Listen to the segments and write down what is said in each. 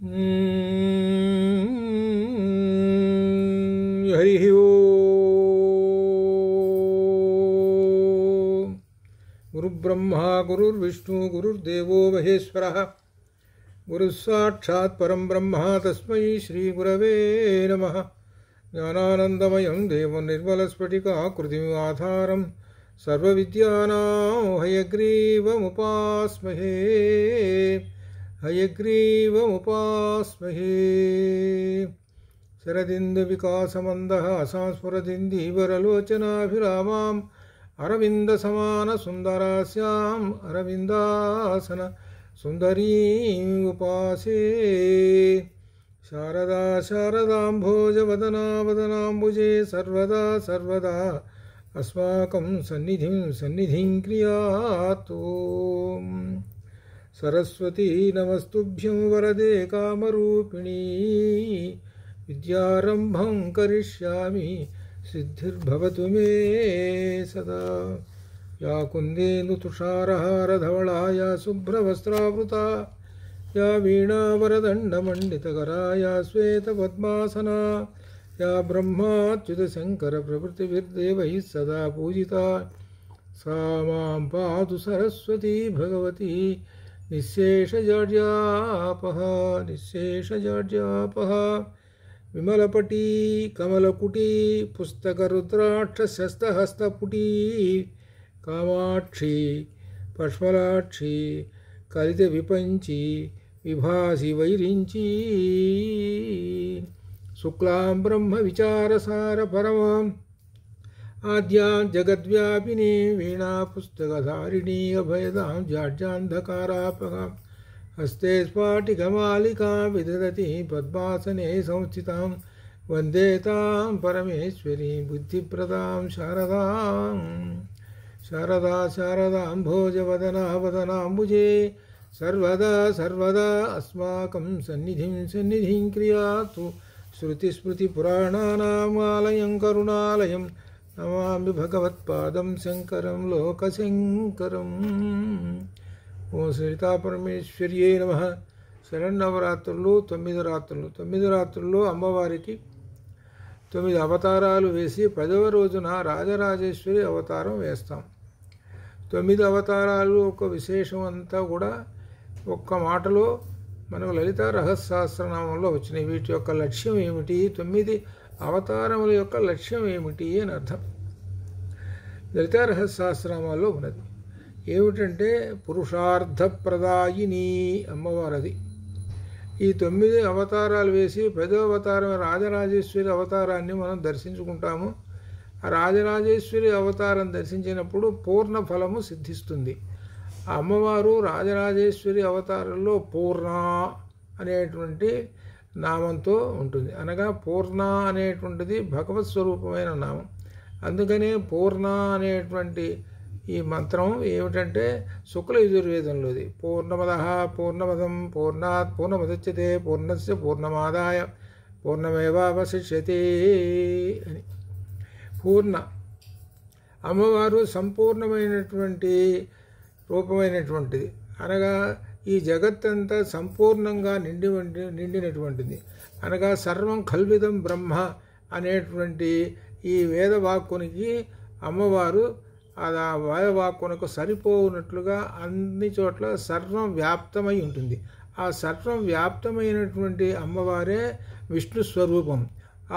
హరి ఓం. గురుబ్రహ్మ గురుర్విష్ణు గురుర్దేవో మహేశ్వరః గురుస్సాక్షాత్ పరం బ్రహ్మ తస్మై శ్రీ గురవే నమః. జ్ఞానానందమయం దేవం నిర్మలస్ఫటికాకృతిం ఆధారం సర్వవిద్యానాం హయగ్రీవముపాస్మహే హయగ్రీవముపాస్మహే. శరదిందువికాసమందహాసాం స్ఫురదిందీవరలోచనాభిరామాం అరవిందసమానసుందరాస్యాం అరవిందాసన సుందరీం ఉపాసే. శారదా శారదాంభోజవదనా వదనాంబుజే సర్వదా సర్వదా అస్మాకం సన్నిధిం క్రియాతు. సరస్వతీ నమస్తుభ్యం వరదే కామరూపిణీ విద్యారంభం కరిష్యామి సిద్ధిర్భవతు మే సదా. యా కుందేందు తుషారహారధవళా యా శుభ్రవస్త్రావృతా యా వీణావరదండమండితకరా యా శ్వేతపద్మాసనా యా బ్రహ్మాచ్యుతశంకరప్రభృతిభిర్దేవైः సదా పూజితా సా మాం పాతు సరస్వతీ భగవతి నిశ్శేషజాడ్యాపః నిశ్శేషజాడ్యాపః. విమలపటీ కమలకుటీ పుస్తకరుద్రాక్షశస్తహస్తపుటీ కామాక్షి పష్మలాక్షి కలిత విపంచి విభాసి వైరించి. శుక్లాం బ్రహ్మ విచారసార పరమాం ఆద్యాం జగద్వ్యాపినీ వీణా పుస్తకధారిణీ అభయదాం జాడ్యాన్ధకారాపహాం. హస్తే స్ఫాటికమాలికాం విదధతి పద్మాసనే సంస్థితాం వందే తాం పరమేశ్వరీం బుద్ధిప్రదాం శారదాం. శారదా శారదాంభోజవదనా వదనాంబుజే సర్వదా సర్వదా అస్మాకం సన్నిధిం క్రియాతు. శృతిస్మృతిపురాణానామాలయం కరుణాలయం నమామి భగవత్పాదం శంకరం లోకశంకరం. ఓం శ్రీతాపరమేశ్వర్యే నమః. శరన్నవరాత్రులు 9 రాత్రులు. 9 రాత్రుల్లో అమ్మవారికి 9 అవతారాలు వేసి 10వ రోజున రాజరాజేశ్వరి అవతారం వేస్తాం. 9 అవతారాలు ఒక విశేషం అంతా కూడా ఒక్క మాటలో మనకు లలిత రహస్యసహస్రనామంలో వచ్చినాయి. వీటి యొక్క లక్ష్యం ఏమిటి, 9 అవతారముల యొక్క లక్ష్యం ఏమిటి అని అర్థం లలిత రహస్యసహస్రనామాల్లో ఉన్నది. ఏమిటంటే పురుషార్థప్రదాయిని అమ్మవారది. ఈ 9 అవతారాలు వేసి 10వ అవతారం రాజరాజేశ్వరి అవతారాన్ని మనం దర్శించుకుంటాము. ఆ రాజరాజేశ్వరి అవతారం దర్శించినప్పుడు పూర్ణ ఫలము సిద్ధిస్తుంది. ఆ అమ్మవారు రాజరాజేశ్వరి అవతారంలో పూర్ణ అనేటువంటి నామంతో ఉంటుంది. అనగా పూర్ణ అనేటువంటిది భగవత్ స్వరూపమైన నామం. అందుకనే పూర్ణ అనేటువంటి ఈ మంత్రం ఏమిటంటే శుక్ల యజుర్వేదంలోది. పూర్ణమదః పూర్ణమదం పూర్ణాత్ పూర్ణముదచ్యతే పూర్ణస్య పూర్ణమాదాయ పూర్ణమేవావశిష్యతే అని. పూర్ణ అమ్మవారు సంపూర్ణమైనటువంటి రూపమైనటువంటిది. అనగా ఈ జగత్తంతా సంపూర్ణంగా నిండినటువంటిది. అనగా సర్వం కల్విదం బ్రహ్మ అనేటువంటి ఈ వేదవాక్కునికి అమ్మవారు ఆ వేదవాక్కునకు సరిపోనట్లుగా అన్ని చోట్ల సర్వం వ్యాప్తమై ఉంటుంది. ఆ సర్వం వ్యాప్తమైనటువంటి అమ్మవారే విష్ణు స్వరూపం.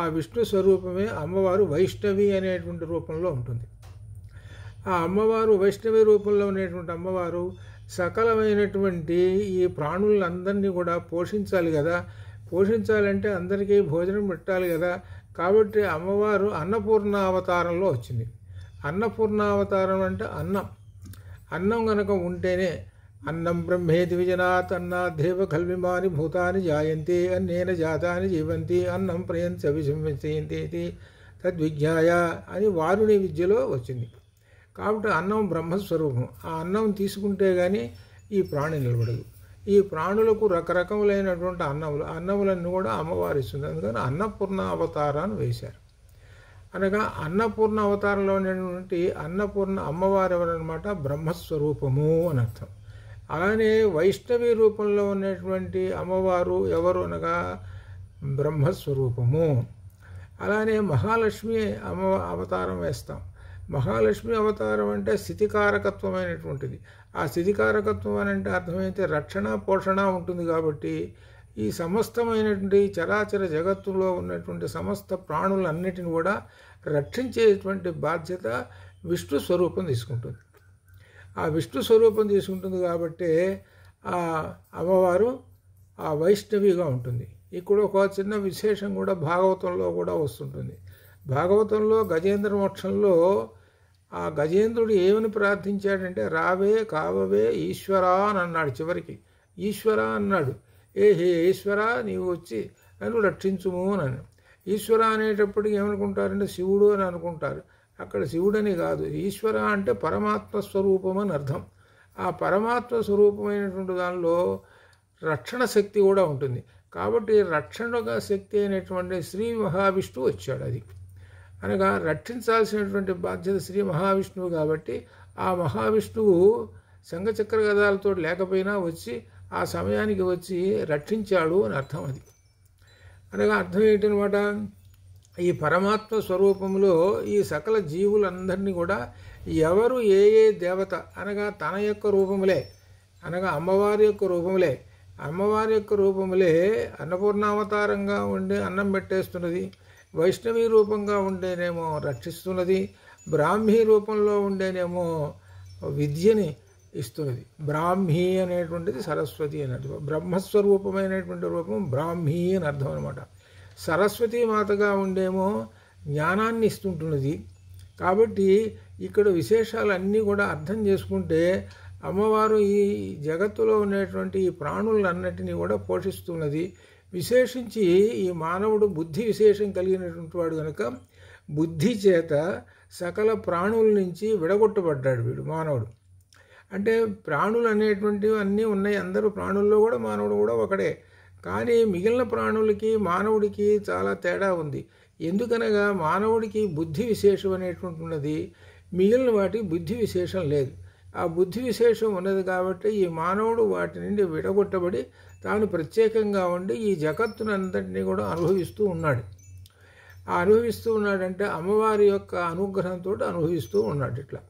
ఆ విష్ణు స్వరూపమే అమ్మవారు వైష్ణవి అనేటువంటి రూపంలో ఉంటుంది. ఆ అమ్మవారు వైష్ణవి రూపంలో ఉండేటువంటి అమ్మవారు సకలమైనటువంటి ఈ ప్రాణులందరినీ కూడా పోషించాలి కదా. పోషించాలంటే అందరికీ భోజనం పెట్టాలి కదా. కాబట్టి అమ్మవారు అన్నపూర్ణ అవతారంలో వచ్చింది. అన్నపూర్ణావతారం అంటే అన్నం గనక ఉంటేనే అన్నం బ్రహ్మేతి విజనాత్ అన్నాద్ధేవ కల్విమాని భూతాని జాయంతి అన్నేన జాతాని జీవంతి అన్నం ప్రయంతి అభిసంచయంతి తద్విజ్ఞాయ అని వారుని విద్యలో వచ్చింది. కాబట్టి అన్నం బ్రహ్మస్వరూపం. ఆ అన్నం తీసుకుంటే కానీ ఈ ప్రాణి నిలబడదు. ఈ ప్రాణులకు రకరకములైనటువంటి అన్నములన్నీ కూడా అమ్మవారు ఇస్తుంది. అందుకని అన్నపూర్ణ అవతారాన్ని వేశారు. అనగా అన్నపూర్ణ అవతారంలో ఉన్నటువంటి అన్నపూర్ణ అమ్మవారు ఎవరన్నమాట బ్రహ్మస్వరూపము అని అర్థం. అలానే వైష్ణవి రూపంలో ఉన్నటువంటి అమ్మవారు ఎవరు అనగా బ్రహ్మస్వరూపము. అలానే మహాలక్ష్మి అవతారం వేస్తాం. మహాలక్ష్మి అవతారం అంటే స్థితికారకత్వమైనటువంటిది. ఆ స్థితికారకత్వం అని అంటే అర్థమైతే రక్షణ పోషణ ఉంటుంది. కాబట్టి ఈ సమస్తమైనటువంటి చరాచర జగత్తులో ఉన్నటువంటి సమస్త ప్రాణులన్నిటిని కూడా రక్షించేటువంటి బాధ్యత విష్ణు స్వరూపం తీసుకుంటుంది. ఆ విష్ణు స్వరూపం తీసుకుంటుంది కాబట్టి ఆ అమ్మవారు ఆ వైష్ణవిగా ఉంటుంది. ఇక్కడ ఒక చిన్న విశేషం కూడా భాగవతంలో కూడా వస్తుంటుంది. భాగవతంలో గజేంద్ర మోక్షంలో ఆ గజేంద్రుడు ఏమని ప్రార్థించాడంటే రావే కావవే ఈశ్వరా అని అన్నాడు. చివరికి ఈశ్వర అన్నాడు. హే ఈశ్వర నీవు వచ్చి నన్ను రక్షించుము అని. ఈశ్వర అనేటప్పటికి ఏమనుకుంటారంటే శివుడు అని అనుకుంటారు. అక్కడ శివుడని కాదు, ఈశ్వర అంటే పరమాత్మ స్వరూపం అని అర్థం. ఆ పరమాత్మ స్వరూపమైనటువంటి దానిలో రక్షణ శక్తి కూడా ఉంటుంది. కాబట్టి రక్షణగా శక్తి అయినటువంటి శ్రీ మహావిష్ణువు వచ్చాడు. అది అనగా రక్షించాల్సినటువంటి బాధ్యత శ్రీ మహావిష్ణువు. కాబట్టి ఆ మహావిష్ణువు శంఖచక్ర గదాలతో లేకపోయినా వచ్చి ఆ సమయానికి వచ్చి రక్షించాడు అని అర్థం. అది అనగా అర్థం ఏంటనమాట, ఈ పరమాత్మ స్వరూపంలో ఈ సకల జీవులందరినీ కూడా ఎవరు ఏ దేవత అనగా తన యొక్క రూపములే అనగా అమ్మవారి యొక్క రూపములే, అమ్మవారి యొక్క రూపములే అన్నపూర్ణావతారంగా ఉండి అన్నం పెట్టేస్తున్నది, వైష్ణవి రూపంగా ఉండేనేమో రక్షిస్తున్నది, బ్రాహ్మీ రూపంలో ఉండేనేమో విద్యని ఇస్తున్నది. బ్రాహ్మీ అనేటువంటిది సరస్వతి అని అర్థం. బ్రహ్మస్వరూపమైనటువంటి రూపం బ్రాహ్మీ అని అర్థం అనమాట. సరస్వతీ మాతగా ఉండేమో జ్ఞానాన్ని ఇస్తుంటున్నది. కాబట్టి ఇక్కడ విశేషాలన్నీ కూడా అర్థం చేసుకుంటే అమ్మవారు ఈ జగత్తులో ఉన్నటువంటి ఈ ప్రాణులన్నిటినీ కూడా పోషిస్తున్నది. విశేషించి ఈ మానవుడు బుద్ధి విశేషం కలిగినటువంటి వాడు కనుక బుద్ధి చేత సకల ప్రాణుల నుంచి విడగొట్టబడ్డాడు వీడు మానవుడు. అంటే ప్రాణులు అనేటువంటివి అన్నీ ఉన్నాయి. అందరూ ప్రాణుల్లో కూడా మానవుడు కూడా ఒకడే. కానీ మిగిలిన ప్రాణులకి మానవుడికి చాలా తేడా ఉంది. ఎందుకనగా మానవుడికి బుద్ధి విశేషం అనేటువంటి ఉన్నది, మిగిలిన వాటికి బుద్ధి విశేషం లేదు. ఆ బుద్ధి విశేషం ఉన్నది కాబట్టి ఈ మానవుడు వాటి నుండి విడగొట్టబడి తాను ప్రత్యేకంగా ఉండి ఈ జగత్తునంతటినీ కూడా అనుభవిస్తూ ఉన్నాడు. ఆ అనుభవిస్తూ ఉన్నాడంటే అమ్మవారి యొక్క అనుగ్రహంతో అనుభవిస్తూ ఉన్నాడు.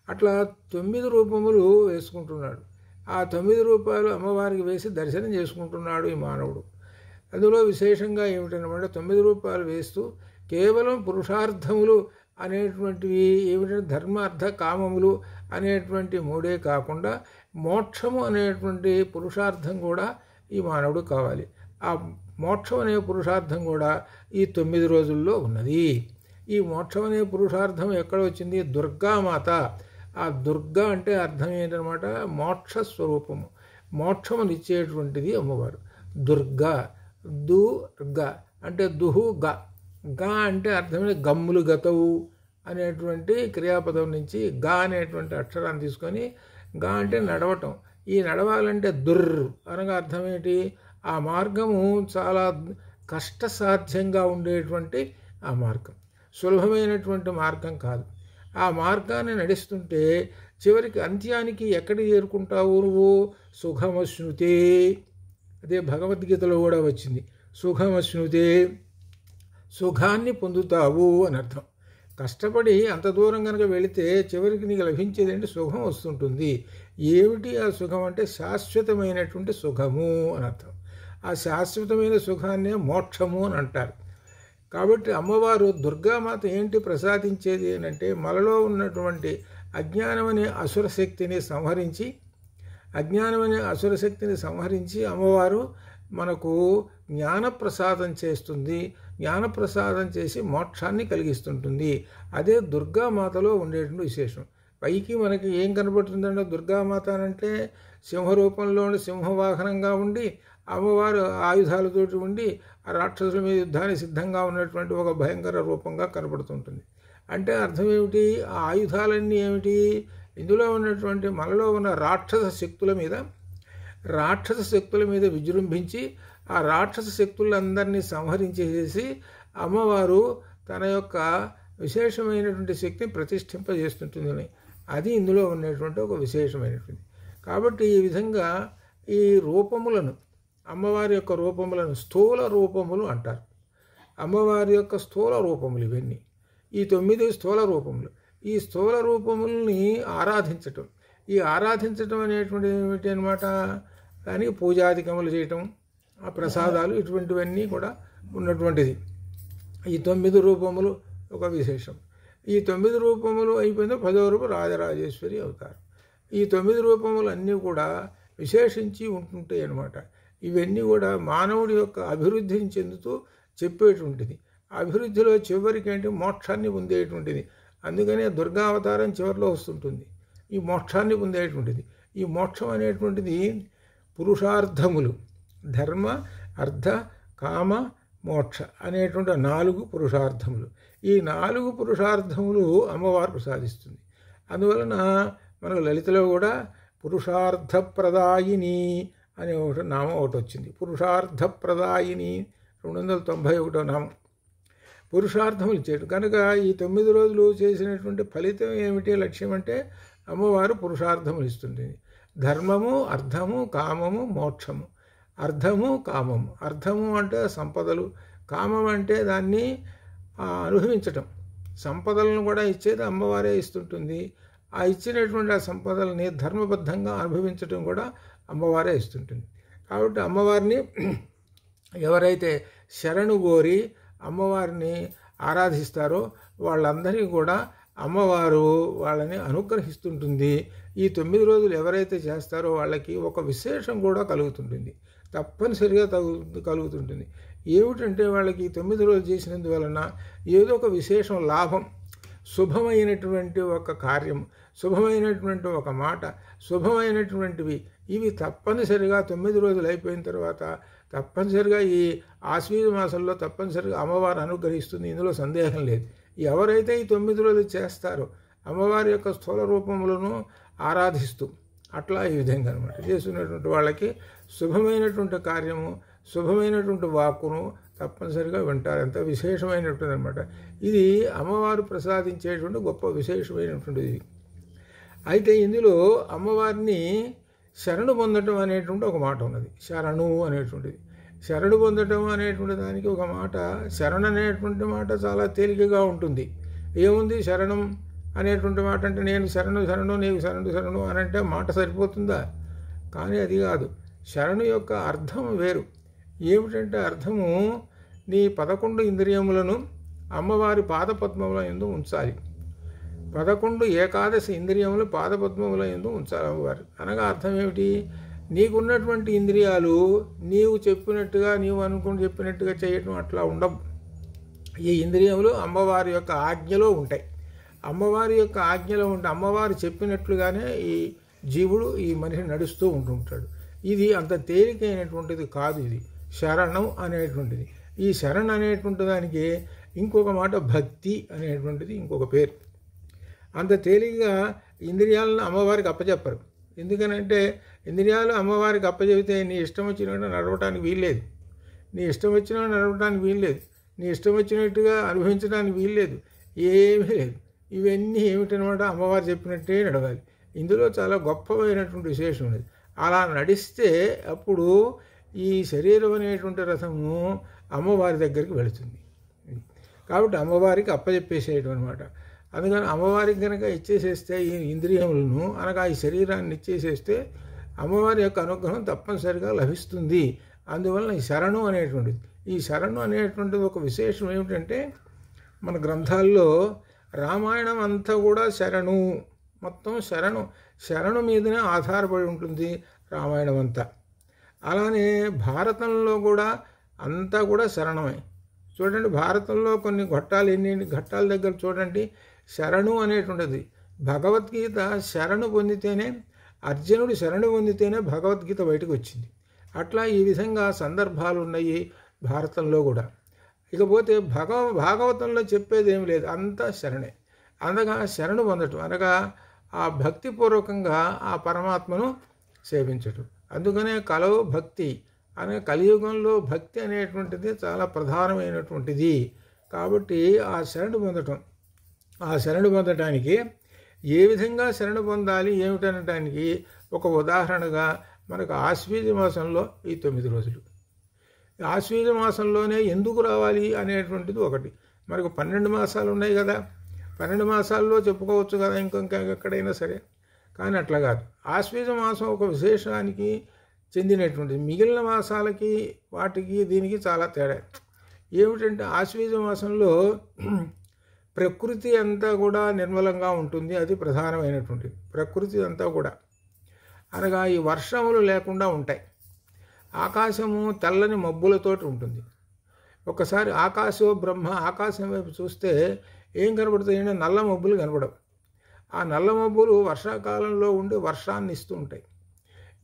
అట్లా 9 రూపములు వేసుకుంటున్నాడు. ఆ 9 రూపాయలు అమ్మవారికి వేసి దర్శనం చేసుకుంటున్నాడు ఈ మానవుడు. అందులో విశేషంగా ఏమిటనమాట, 9 రూపాయలు వేస్తూ కేవలం పురుషార్థములు అనేటువంటివి ఏమిటంటే ధర్మ అర్థ కామములు అనేటువంటి 3 కాకుండా మోక్షము అనేటువంటి పురుషార్థం కూడా ఈ మానవుడు కావాలి. ఆ మోక్షం అనే పురుషార్థం కూడా ఈ 9 రోజుల్లో ఉన్నది. ఈ మోక్షం అనే పురుషార్థం ఎక్కడ వచ్చింది? దుర్గామాత. ఆ దుర్గా అంటే అర్థం ఏంటనమాట, మోక్ష స్వరూపము, మోక్షమునిచ్చేటువంటిది అమ్మవారు. దుర్గా, దుర్గా అంటే దుహు గా, గా అంటే అర్థమైన గమ్ములు గతవు అనేటువంటి క్రియాపదం నుంచి గా అనేటువంటి అక్షరాన్ని తీసుకొని గా అంటే నడవటం. ఈ నడవాలంటే దుర్ అనగా అర్థం ఏంటి? ఆ మార్గము చాలా కష్టసాధ్యంగా ఉండేటువంటి ఆ మార్గం, సులభమైనటువంటి మార్గం కాదు. ఆ మార్గాన్ని నడుస్తుంటే చివరికి అంత్యానికి ఎక్కడికి చేరుకుంటావు నువ్వు? సుఖమశ్నుతే. అదే భగవద్గీతలో కూడా వచ్చింది, సుఖమశ్నుతే, సుఖాన్ని పొందుతావు అని అర్థం. కష్టపడి అంత దూరం కనుక వెళితే చివరికి నీకు లభించేది అంటే సుఖం వస్తుంటుంది. ఏమిటి ఆ సుఖం అంటే శాశ్వతమైనటువంటి సుఖము అని అర్థం. ఆ శాశ్వతమైన సుఖాన్నే మోక్షము అని అంటారు. కాబట్టి అమ్మవారు దుర్గామాత ఏంటి ప్రసాదించేది అంటే మనలో ఉన్నటువంటి అజ్ఞానమనే అసురశక్తిని సంహరించి అమ్మవారు మనకు జ్ఞానప్రసాదం చేస్తుంది. జ్ఞానప్రసాదం చేసి మోక్షాన్ని కలిగిస్తుంటుంది. అదే దుర్గామాతలో ఉండేటువంటి విశేషం. పైకి మనకి ఏం కనబడుతుందంటే దుర్గామాత అంటే సింహరూపంలో సింహవాహనంగా ఉండి అమ్మవారు ఆయుధాలతోటి ఉండి ఆ రాక్షసుల మీద యుద్ధానికి సిద్ధంగా ఉన్నటువంటి ఒక భయంకర రూపంగా కనబడుతుంటుంది. అంటే అర్థం ఏమిటి? ఆ ఆయుధాలన్నీ ఏమిటి? ఇందులో ఉన్నటువంటి మనలో ఉన్న రాక్షస శక్తుల మీద విజృంభించి ఆ రాక్షస శక్తులందరినీ సంహరించేసి అమ్మవారు తన యొక్క విశేషమైనటువంటి శక్తిని ప్రతిష్ఠింపజేస్తుంటుంది. అది ఇందులో ఉన్నటువంటి ఒక విశేషమైనటువంటి. కాబట్టి ఈ విధంగా ఈ రూపములను, అమ్మవారి యొక్క రూపములను స్థూల రూపములు అంటారు. అమ్మవారి యొక్క స్థూల రూపములు ఇవన్నీ, ఈ 9 స్థూల రూపములు. ఈ స్థూల రూపముల్ని ఆరాధించటం, ఈ ఆరాధించటం అనేటువంటిది ఏమిటి అనమాట, దానికి పూజాధికములు చేయటం, ఆ ప్రసాదాలు, ఇటువంటివన్నీ కూడా ఉన్నటువంటిది. ఈ 9 రూపములు ఒక విశేషం. ఈ 9 రూపములు అయిపోయిన 10వ రూపం రాజరాజేశ్వరి అవతారం. ఈ 9 రూపములు అన్నీ కూడా విశేషించి ఉంటుంటాయి అన్నమాట. ఇవన్నీ కూడా మానవుడి యొక్క అభివృద్ధిని చెందుతూ చెప్పేటువంటిది. అభివృద్ధిలో చివరికి ఏంటి, మోక్షాన్ని పొందేటువంటిది. అందుకనే దుర్గావతారం చివరిలో వస్తుంటుంది, ఈ మోక్షాన్ని పొందేటువంటిది. ఈ మోక్షం అనేటువంటిది పురుషార్థములు, ధర్మ అర్థ కామ మోక్ష అనేటువంటి 4 పురుషార్థములు. ఈ 4 పురుషార్థములు అమ్మవారు ప్రసాదిస్తుంది. అందువలన మనకు లలితలో కూడా పురుషార్థప్రదాయిని అనే నామం ఒకటి వచ్చింది. పురుషార్థప్రదాయిని 291వ నామం. పురుషార్థములు ఇచ్చేటు కనుక ఈ 9 రోజులు చేసినటువంటి ఫలితం ఏమిటి, లక్ష్యం అంటే అమ్మవారు పురుషార్థములు ఇస్తుంది. ధర్మము, అర్థము, కామము, మోక్షము. అర్థము, కామము. అర్థము అంటే సంపదలు, కామం అంటే దాన్ని అనుభవించటం. సంపదలను కూడా ఇచ్చేది అమ్మవారే ఇస్తుంటుంది. ఆ ఇచ్చినటువంటి ఆ సంపదలని ధర్మబద్ధంగా అనుభవించటం కూడా అమ్మవారే ఇస్తుంటుంది. కాబట్టి అమ్మవారిని ఎవరైతే శరణు కోరి అమ్మవారిని ఆరాధిస్తారో వాళ్ళందరినీ కూడా అమ్మవారు వాళ్ళని అనుగ్రహిస్తుంటుంది. ఈ 9 రోజులు ఎవరైతే చేస్తారో వాళ్ళకి ఒక విశేషం కూడా కలుగుతుంటుంది, తప్పనిసరిగా కలుగుతుంటుంది. ఏమిటంటే వాళ్ళకి 9 రోజులు చేసినందువలన ఏదో ఒక విశేషం లాభం, శుభమైనటువంటి ఒక కార్యం, శుభమైనటువంటి ఒక మాట, శుభమైనటువంటివి ఇవి తప్పనిసరిగా 9 రోజులు అయిపోయిన తర్వాత తప్పనిసరిగా ఈ ఆశ్వీజ మాసంలో తప్పనిసరిగా అమ్మవారు అనుగ్రహిస్తుంది. ఇందులో సందేహం లేదు. ఎవరైతే ఈ 9 రోజులు చేస్తారో అమ్మవారి యొక్క స్థూల రూపములను ఆరాధిస్తూ అట్లా ఈ విధంగా అనమాట చేస్తున్నటువంటి వాళ్ళకి శుభమైనటువంటి కార్యము, శుభమైనటువంటి వాక్కును తప్పనిసరిగా వింటారు. ఎంత విశేషమైనటువంటి అనమాట. ఇది అమ్మవారు ప్రసాదించేటువంటి గొప్ప విశేషమైనటువంటిది. అయితే ఇందులో అమ్మవారిని శరణు పొందటం అనేటువంటి ఒక మాట ఉన్నది. శరణు అనేటువంటిది, శరణు పొందటం అనేటువంటి దానికి ఒక మాట. శరణు అనేటువంటి మాట చాలా తేలికగా ఉంటుంది. ఏముంది శరణం అనేటువంటి మాట అంటే నేను శరణు శరణు, నీకు శరణు శరణు అని అంటే మాట సరిపోతుందా? కానీ అది కాదు. శరణు యొక్క అర్థం వేరు. ఏమిటంటే అర్థము, నీ 11 ఇంద్రియములను అమ్మవారి పాదపద్మముల యందు ఉంచాలి. 11 ఏకాదశి ఇంద్రియములు పాదపద్మముల యందు ఉంచాలి అమ్మవారు. అనగా అర్థం ఏమిటి, నీకున్నటువంటి ఇంద్రియాలు నీవు చెప్పినట్టుగా, నీవు అనుకుని చెప్పినట్టుగా చేయటం అట్లా ఉండవు. ఈ ఇంద్రియములు అమ్మవారి యొక్క ఆజ్ఞలో ఉంటాయి. అమ్మవారి యొక్క ఆజ్ఞలో ఉంటే అమ్మవారు చెప్పినట్లుగానే ఈ జీవుడు, ఈ మనిషి నడుస్తూ ఉంటుంటాడు. ఇది అంత తేలికైనటువంటిది కాదు. ఇది శరణం అనేటువంటిది. ఈ శరణ్ అనేటువంటి దానికి ఇంకొక మాట భక్తి అనేటువంటిది ఇంకొక పేరు. అంత తేలికగా ఇంద్రియాలను అమ్మవారికి అప్పచెప్పరు. ఎందుకనంటే ఇంద్రియాలు అమ్మవారికి అప్పచెబితే నీ ఇష్టం వచ్చినట్టు నడవటానికి వీల్లేదు, నీ ఇష్టం వచ్చినట్టు నడవటానికి వీల్లేదు, నీ ఇష్టం వచ్చినట్టుగా అనుభవించడానికి వీల్లేదు, ఏమీ లేదు. ఇవన్నీ ఏమిటనమాట, అమ్మవారు చెప్పినట్టే నడవాలి. ఇందులో చాలా గొప్పమైనటువంటి విశేషం ఉన్నది. అలా నడిస్తే అప్పుడు ఈ శరీరం అనేటువంటి రథము అమ్మవారి దగ్గరికి వెళుతుంది. కాబట్టి అమ్మవారికి అప్పచెప్పేసేయడం అనమాట. అందుకని అమ్మవారికి కనుక ఇచ్చేసేస్తే ఈ ఇంద్రియములను, అనగా ఈ శరీరాన్ని ఇచ్చేసేస్తే అమ్మవారి యొక్క అనుగ్రహం తప్పనిసరిగా లభిస్తుంది. అందువలన ఈ శరణు అనేటువంటిది, ఈ శరణు అనేటువంటిది ఒక విశేషం ఏమిటంటే, మన గ్రంథాల్లో రామాయణం అంతా కూడా శరణు, మొత్తం శరణు మీదనే ఆధారపడి ఉంటుంది రామాయణం అంతా. అలానే భారతంలో కూడా అంతా కూడా శరణమే. చూడండి, భారతంలో కొన్ని ఘట్టాలు, ఎన్ని ఘట్టాల దగ్గర చూడండి శరణు అనేటువంటిది. భగవద్గీత శరణు పొందితేనే, అర్జునుడు శరణు పొందితేనే భగవద్గీత బయటకు వచ్చింది. అట్లా ఈ విధంగా సందర్భాలు ఉన్నాయి భారతంలో కూడా. ఇకపోతే భాగవతంలో చెప్పేది ఏమి లేదు, అంతా శరణే. అనగా శరణు పొందటం అనగా ఆ భక్తిపూర్వకంగా ఆ పరమాత్మను సేవించటం. అందుకనే కలవు భక్తి అనే, కలియుగంలో భక్తి అనేటువంటిది చాలా ప్రధానమైనటువంటిది. కాబట్టి ఆ శరణు పొందటం, ఆ శరణు పొందటానికి ఏ విధంగా శరణు పొందాలి ఏమిటనటానికి ఒక ఉదాహరణగా మనకు ఆశ్వీజ మాసంలో ఈ 9 రోజులు, ఆశ్వీజ మాసంలోనే ఎందుకు రావాలి అనేటువంటిది ఒకటి. మనకు 12 మాసాలు ఉన్నాయి కదా, 12 మాసాల్లో చెప్పుకోవచ్చు కదా ఇంకా ఎక్కడైనా సరే, కానీ అట్లా కాదు. ఆశ్వీజ మాసం ఒక విశేషానికి చెందినటువంటిది. మిగిలిన మాసాలకి వాటికి దీనికి చాలా తేడా. ఏమిటంటే ఆశ్వీజ మాసంలో ప్రకృతి అంతా కూడా నిర్మలంగా ఉంటుంది, అది ప్రధానమైనటువంటిది. ప్రకృతి అంతా కూడా అనగా ఈ వర్షములు లేకుండా ఉంటాయి. ఆకాశము తెల్లని మబ్బులతోటి ఉంటుంది. ఒకసారి ఆకాశం వైపు చూస్తే ఏం కనబడుతాయంటే నల్ల మబ్బులు కనబడవు. ఆ నల్ల మబ్బులు వర్షాకాలంలో ఉండి వర్షాన్ని ఇస్తూ ఉంటాయి.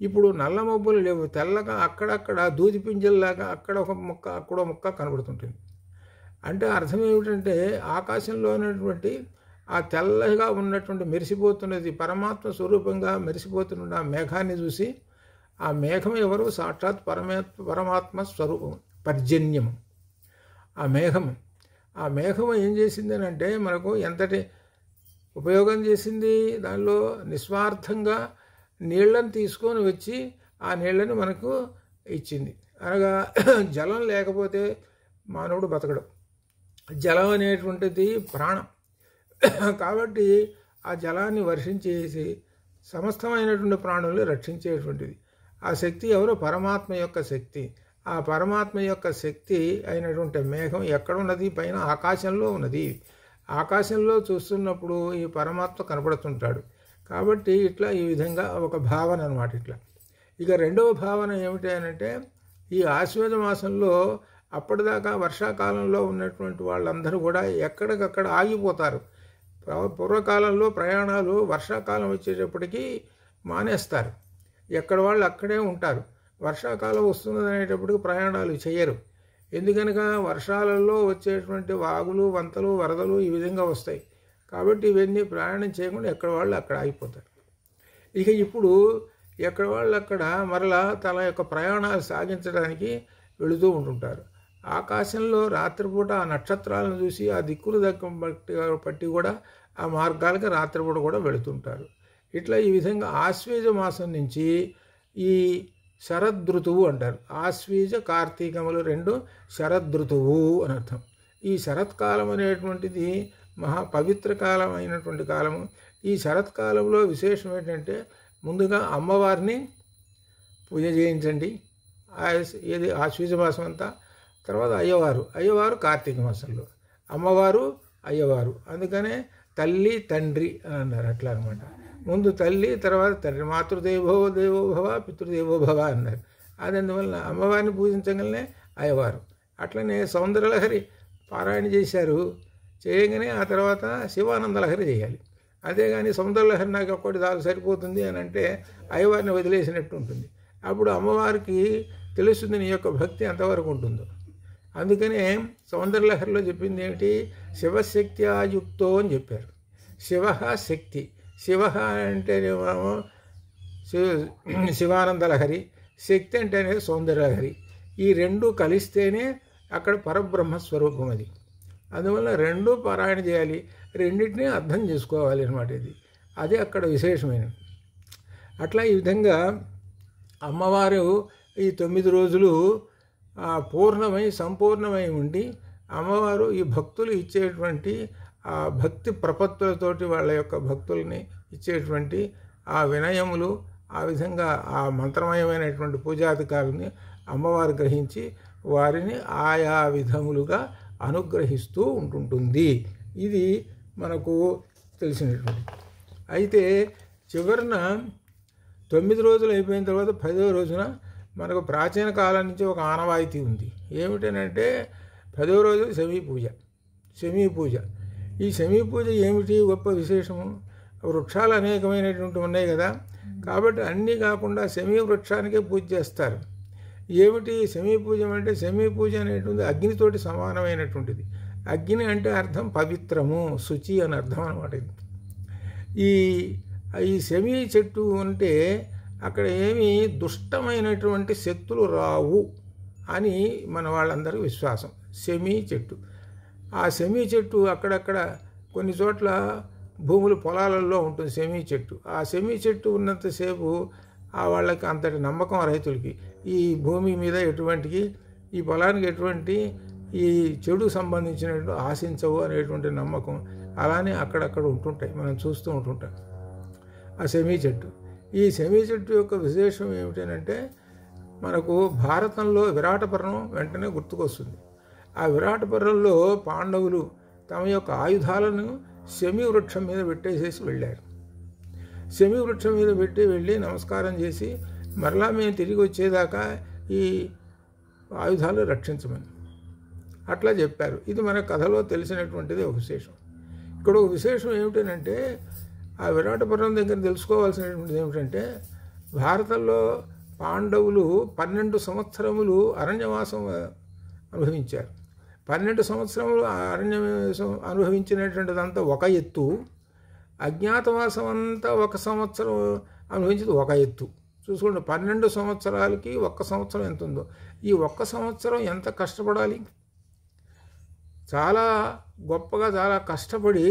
ఇప్పుడు నల్ల మబ్బులు లేవు, తెల్లగా అక్కడక్కడ దూది పింజల్లాగా అక్కడ ఒక ముక్క అక్కడ ముక్క కనబడుతుంటుంది. అంటే అర్థం ఏమిటంటే ఆకాశంలో ఉన్నటువంటి ఆ తెల్లగా ఉన్నటువంటి మెరిసిపోతున్నది పరమాత్మ స్వరూపంగా మెరిసిపోతున్న ఆ మేఘాన్ని చూసి, ఆ మేఘం ఎవరు? సాక్షాత్ పరమాత్మ స్వరూపం, పర్జన్యము. ఆ మేఘము ఏం చేసింది అంటే మనకు ఎంతటి ఉపయోగం చేసింది. దానిలో నిస్వార్థంగా నీళ్లను తీసుకొని వచ్చి ఆ నీళ్లను మనకు ఇచ్చింది. అనగా జలం లేకపోతే మానవుడు బతకడం. జలం అనేటువంటిది ప్రాణం. కాబట్టి ఆ జలాన్ని వర్షించేసి సమస్తమైనటువంటి ప్రాణుల్ని రక్షించేటువంటిది ఆ శక్తి ఎవరు? పరమాత్మ యొక్క శక్తి. ఆ పరమాత్మ యొక్క శక్తి అయినటువంటి మేఘం ఎక్కడున్నది? పైన ఆకాశంలో ఉన్నది. ఆకాశంలో చూస్తున్నప్పుడు ఈ పరమాత్మ కనపడుతుంటాడు. కాబట్టి ఇట్లా ఈ విధంగా ఒక భావన అన్నమాట. ఇట్లా ఇక రెండవ భావన ఏమిటి అంటే ఈ ఆశ్వేజ మాసంలో అప్పటిదాకా వర్షాకాలంలో ఉన్నటువంటి వాళ్ళందరూ కూడా ఎక్కడికక్కడ ఆగిపోతారు. పూర్వకాలంలో ప్రయాణాలు వర్షాకాలం వచ్చేటప్పటికీ మానేస్తారు, ఎక్కడ వాళ్ళు అక్కడే ఉంటారు. వర్షాకాలం వస్తున్నది అనేటప్పటికి ప్రయాణాలు చేయరు. ఎందుకనగా వర్షాలలో వచ్చేటువంటి వాగులు, వంతలు, వరదలు ఈ విధంగా వస్తాయి. కాబట్టి ఇవన్నీ ప్రయాణం చేయకుండా ఎక్కడ వాళ్ళు అక్కడ ఆగిపోతారు. ఇక ఇప్పుడు ఎక్కడ వాళ్ళు అక్కడ మరలా తన యొక్క ప్రయాణాలు సాగించడానికి వెళుతూ ఉంటుంటారు. ఆకాశంలో రాత్రిపూట ఆ నక్షత్రాలను చూసి ఆ దిక్కులు పట్టి కూడా ఆ మార్గాలకి రాత్రిపూట కూడా వెళుతుంటారు. ఇట్లా ఈ విధంగా ఆశ్వేజ మాసం నుంచి ఈ శరదృతువు అంటారు. ఆశ్వీజ కార్తీకములు రెండు శరదృతువు అని అర్థం. ఈ శరత్కాలం అనేటువంటిది మహా పవిత్ర కాలం అయినటువంటి కాలము. ఈ శరత్కాలంలో విశేషం ఏంటంటే ముందుగా అమ్మవారిని పూజ చేయించండి, ఏది ఆశ్వీజ మాసం అంతా. తర్వాత అయ్యవారు కార్తీక మాసంలో, అమ్మవారు అయ్యవారు. అందుకనే తల్లి తండ్రి అని అన్నారు. అట్లా అనమాట. ముందు తల్లి, తర్వాత తండ్రి. మాతృదేవో దేవోభవ, పితృదేవోభవ అన్నారు. అందువలన అమ్మవారిని పూజించగలనే అయ్యవారు. అట్లనే సౌందర్యలహరి పారాయణ చేశారు. చేయగానే ఆ తర్వాత శివానందలహరి చేయాలి. అంతేగాని సౌందర్యలహరి నాకు ఒక్కటి దాని సరిపోతుంది అని అంటే అయ్యవారిని వదిలేసినట్టు ఉంటుంది. అప్పుడు అమ్మవారికి తెలుస్తుంది నీ యొక్క భక్తి ఎంతవరకు ఉంటుందో. అందుకనే సౌందర్యలహరిలో చెప్పింది ఏమిటి? శివశక్త్యాయుక్తో అని చెప్పారు. శివ శక్తి, శివ అంటేనేమో శివానందలహరి, శక్తి అంటేనే సౌందర్యలహరి. ఈ రెండు కలిస్తేనే అక్కడ పరబ్రహ్మస్వరూపం అది. అందువల్ల రెండు పారాయణ చేయాలి, రెండింటినీ అర్థం చేసుకోవాలి అన్నమాట. అది అక్కడ విశేషమైనది. అట్లా ఈ విధంగా అమ్మవారు ఈ 9 రోజులు పూర్ణమై సంపూర్ణమై ఉండి అమ్మవారు ఈ భక్తులు ఇచ్చేటువంటి ఆ భక్తి ప్రపత్తులతోటి వాళ్ళ యొక్క భక్తుల్ని ఇచ్చేటువంటి ఆ వినయములు, ఆ విధంగా ఆ మంత్రమయమైనటువంటి పూజాధికారుల్ని అమ్మవారు గ్రహించి వారిని ఆయా విధములుగా అనుగ్రహిస్తూ ఉంటుంటుంది. ఇది మనకు తెలిసినటువంటి. అయితే చివరిన 9 రోజులు అయిపోయిన తర్వాత 10వ రోజున మనకు ప్రాచీన కాలం నుంచి ఒక ఆనవాయితీ ఉంది. ఏమిటనంటే 10వ రోజు శమీ పూజ. ఈ శమీ పూజ ఏమిటి గొప్ప విశేషము? వృక్షాలు అనేకమైనటువంటి ఉన్నాయి కదా, కాబట్టి అన్నీ కాకుండా శమీ వృక్షానికే పూజ చేస్తారు. ఏమిటి శమీ పూజ అంటే? శమీ పూజ అనేటువంటి అగ్నితోటి సమానమైనటువంటిది. అగ్ని అంటే అర్థం పవిత్రము, శుచి అని అర్థం అన్నమాట. ఈ శమీ చెట్టు అంటే అక్కడ ఏమీ దుష్టమైనటువంటి శక్తులు రావు అని మన వాళ్ళందరికీ విశ్వాసం. శమీ చెట్టు, ఆ శమీ చెట్టు అక్కడక్కడ కొన్ని చోట్ల భూములు పొలాలలో ఉంటుంది సెమీ చెట్టు. ఆ సెమీ చెట్టు ఉన్నంతసేపు వాళ్ళకి అంతటి నమ్మకం రైతులకి ఈ భూమి మీద ఎటువంటి, ఈ పొలానికి ఎటువంటి ఈ చెడు సంబంధించినట్టు ఆశించవు అనేటువంటి నమ్మకం అలానే అక్కడక్కడ ఉంటుంటాయి, మనం చూస్తూ ఉంటుంటాం ఆ సెమీ చెట్టు. ఈ సెమీ చెట్టు యొక్క విశేషం ఏమిటంటే మనకు భారతంలో విరాటపర్వం వెంటనే గుర్తుకొస్తుంది. ఆ విరాటపర్వంలో పాండవులు తమ యొక్క ఆయుధాలను శమీ వృక్షం మీద పెట్టేసేసి వెళ్ళారు. శమీ వృక్షం మీద పెట్టి వెళ్ళి నమస్కారం చేసి మరలా మేము తిరిగి వచ్చేదాకా ఈ ఆయుధాలు రక్షించమని అట్లా చెప్పారు. ఇది మన కథలో తెలిసినటువంటిది ఒక విశేషం. ఇక్కడ ఒక విశేషం ఏమిటంటే ఆ విరాటపురం దగ్గర తెలుసుకోవాల్సినటువంటిది ఏమిటంటే భారతంలో పాండవులు 12 సంవత్సరములు అరణ్యవాసం అనుభవించారు. 12 సంవత్సరములు అరణ్యవాసం అనుభవించినటువంటిదంతా ఒక ఎత్తు, అజ్ఞాతవాసం అంతా 1 సంవత్సరం అనుభవించేది ఒక ఎత్తు. చూసుకోండి, 12 సంవత్సరాలకి 1 సంవత్సరం ఎంత ఉందో. ఈ 1 సంవత్సరం ఎంత కష్టపడాలి, చాలా గొప్పగా చాలా కష్టపడి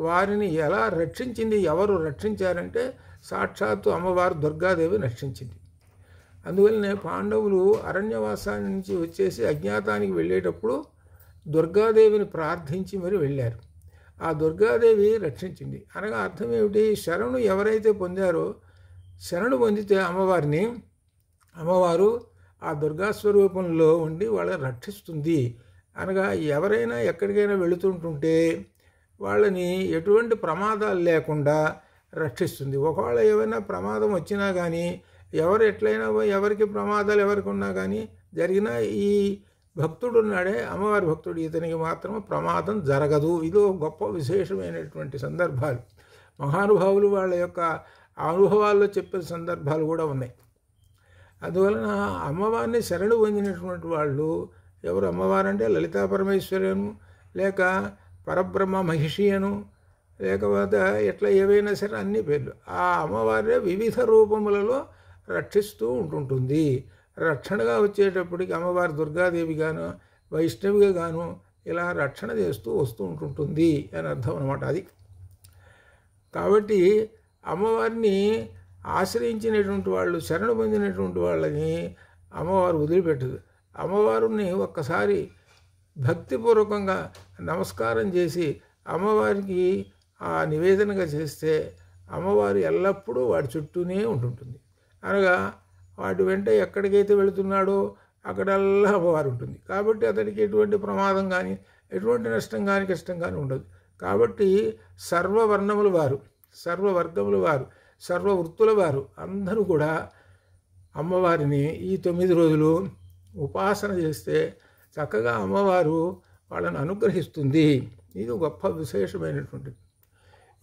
వారిని ఎలా రక్షించింది, ఎవరు రక్షించారంటే సాక్షాత్తు అమ్మవారు దుర్గాదేవి రక్షించింది. అందువల్లనే పాండవులు అరణ్యవాసాన్ని నుంచి వచ్చేసి అజ్ఞాతానికి వెళ్ళేటప్పుడు దుర్గాదేవిని ప్రార్థించి మరి వెళ్ళారు. ఆ దుర్గాదేవి రక్షించింది. అనగా అర్థం ఏమిటి, శరణు ఎవరైతే పొందారో, శరణు పొందితే అమ్మవారిని, అమ్మవారు ఆ దుర్గాస్వరూపంలో ఉండి వాళ్ళని రక్షిస్తుంది. అనగా ఎవరైనా ఎక్కడికైనా వెళుతుంటుంటే వాళ్ళని ఎటువంటి ప్రమాదాలు లేకుండా రక్షిస్తుంది. ఒకవేళ ఏమైనా ప్రమాదం వచ్చినా కానీ, ఎవరు ఎట్లయినా ఎవరికి ప్రమాదాలు ఎవరికి ఉన్నా కానీ జరిగినా ఈ భక్తుడు ఉన్నాడే అమ్మవారి భక్తుడు, ఇతనికి మాత్రం ప్రమాదం జరగదు. ఇదో గొప్ప విశేషమైనటువంటి సందర్భాలు. మహానుభావులు వాళ్ళ యొక్క అనుభవాల్లో చెప్పిన సందర్భాలు కూడా ఉన్నాయి. అందువలన అమ్మవారిని శరణు పొందినటువంటి వాళ్ళు ఎవరు, అమ్మవారంటే లలితా పరమేశ్వరను, లేక పరబ్రహ్మ మహిషి అను, లేకపోతే ఎట్లా ఏవైనా సరే అన్ని పేర్లు, ఆ అమ్మవారే వివిధ రూపములలో రక్షిస్తూ ఉంటుంటుంది. రక్షణగా వచ్చేటప్పటికి అమ్మవారు దుర్గాదేవిగాను వైష్ణవిగా గాను ఇలా రక్షణ చేస్తూ వస్తూ ఉంటుంటుంది అని అర్థం అన్నమాట. అది కాబట్టి అమ్మవారిని ఆశ్రయించినటువంటి వాళ్ళు, శరణు పొందినటువంటి వాళ్ళని అమ్మవారు వదిలిపెట్టదు. అమ్మవారిని ఒక్కసారి భక్తిపూర్వకంగా నమస్కారం చేసి అమ్మవారికి ఆ నివేదనగా చేస్తే అమ్మవారు ఎల్లప్పుడూ వాడి చుట్టూనే ఉంటుంటుంది. అనగా వాటి వెంట ఎక్కడికైతే వెళుతున్నాడో అక్కడల్లా అమ్మవారు ఉంటుంది. కాబట్టి అతడికి ఎటువంటి ప్రమాదం కానీ ఎటువంటి నష్టం కానీ కష్టం కానీ ఉండదు. కాబట్టి సర్వవర్ణముల వారు, సర్వవర్గముల వారు, సర్వవృత్తుల వారు అందరూ కూడా అమ్మవారిని ఈ 9 రోజులు ఉపాసన చేస్తే చక్కగా అమ్మవారు వాళ్ళని అనుగ్రహిస్తుంది. ఇది గొప్ప విశేషమైనటువంటిది.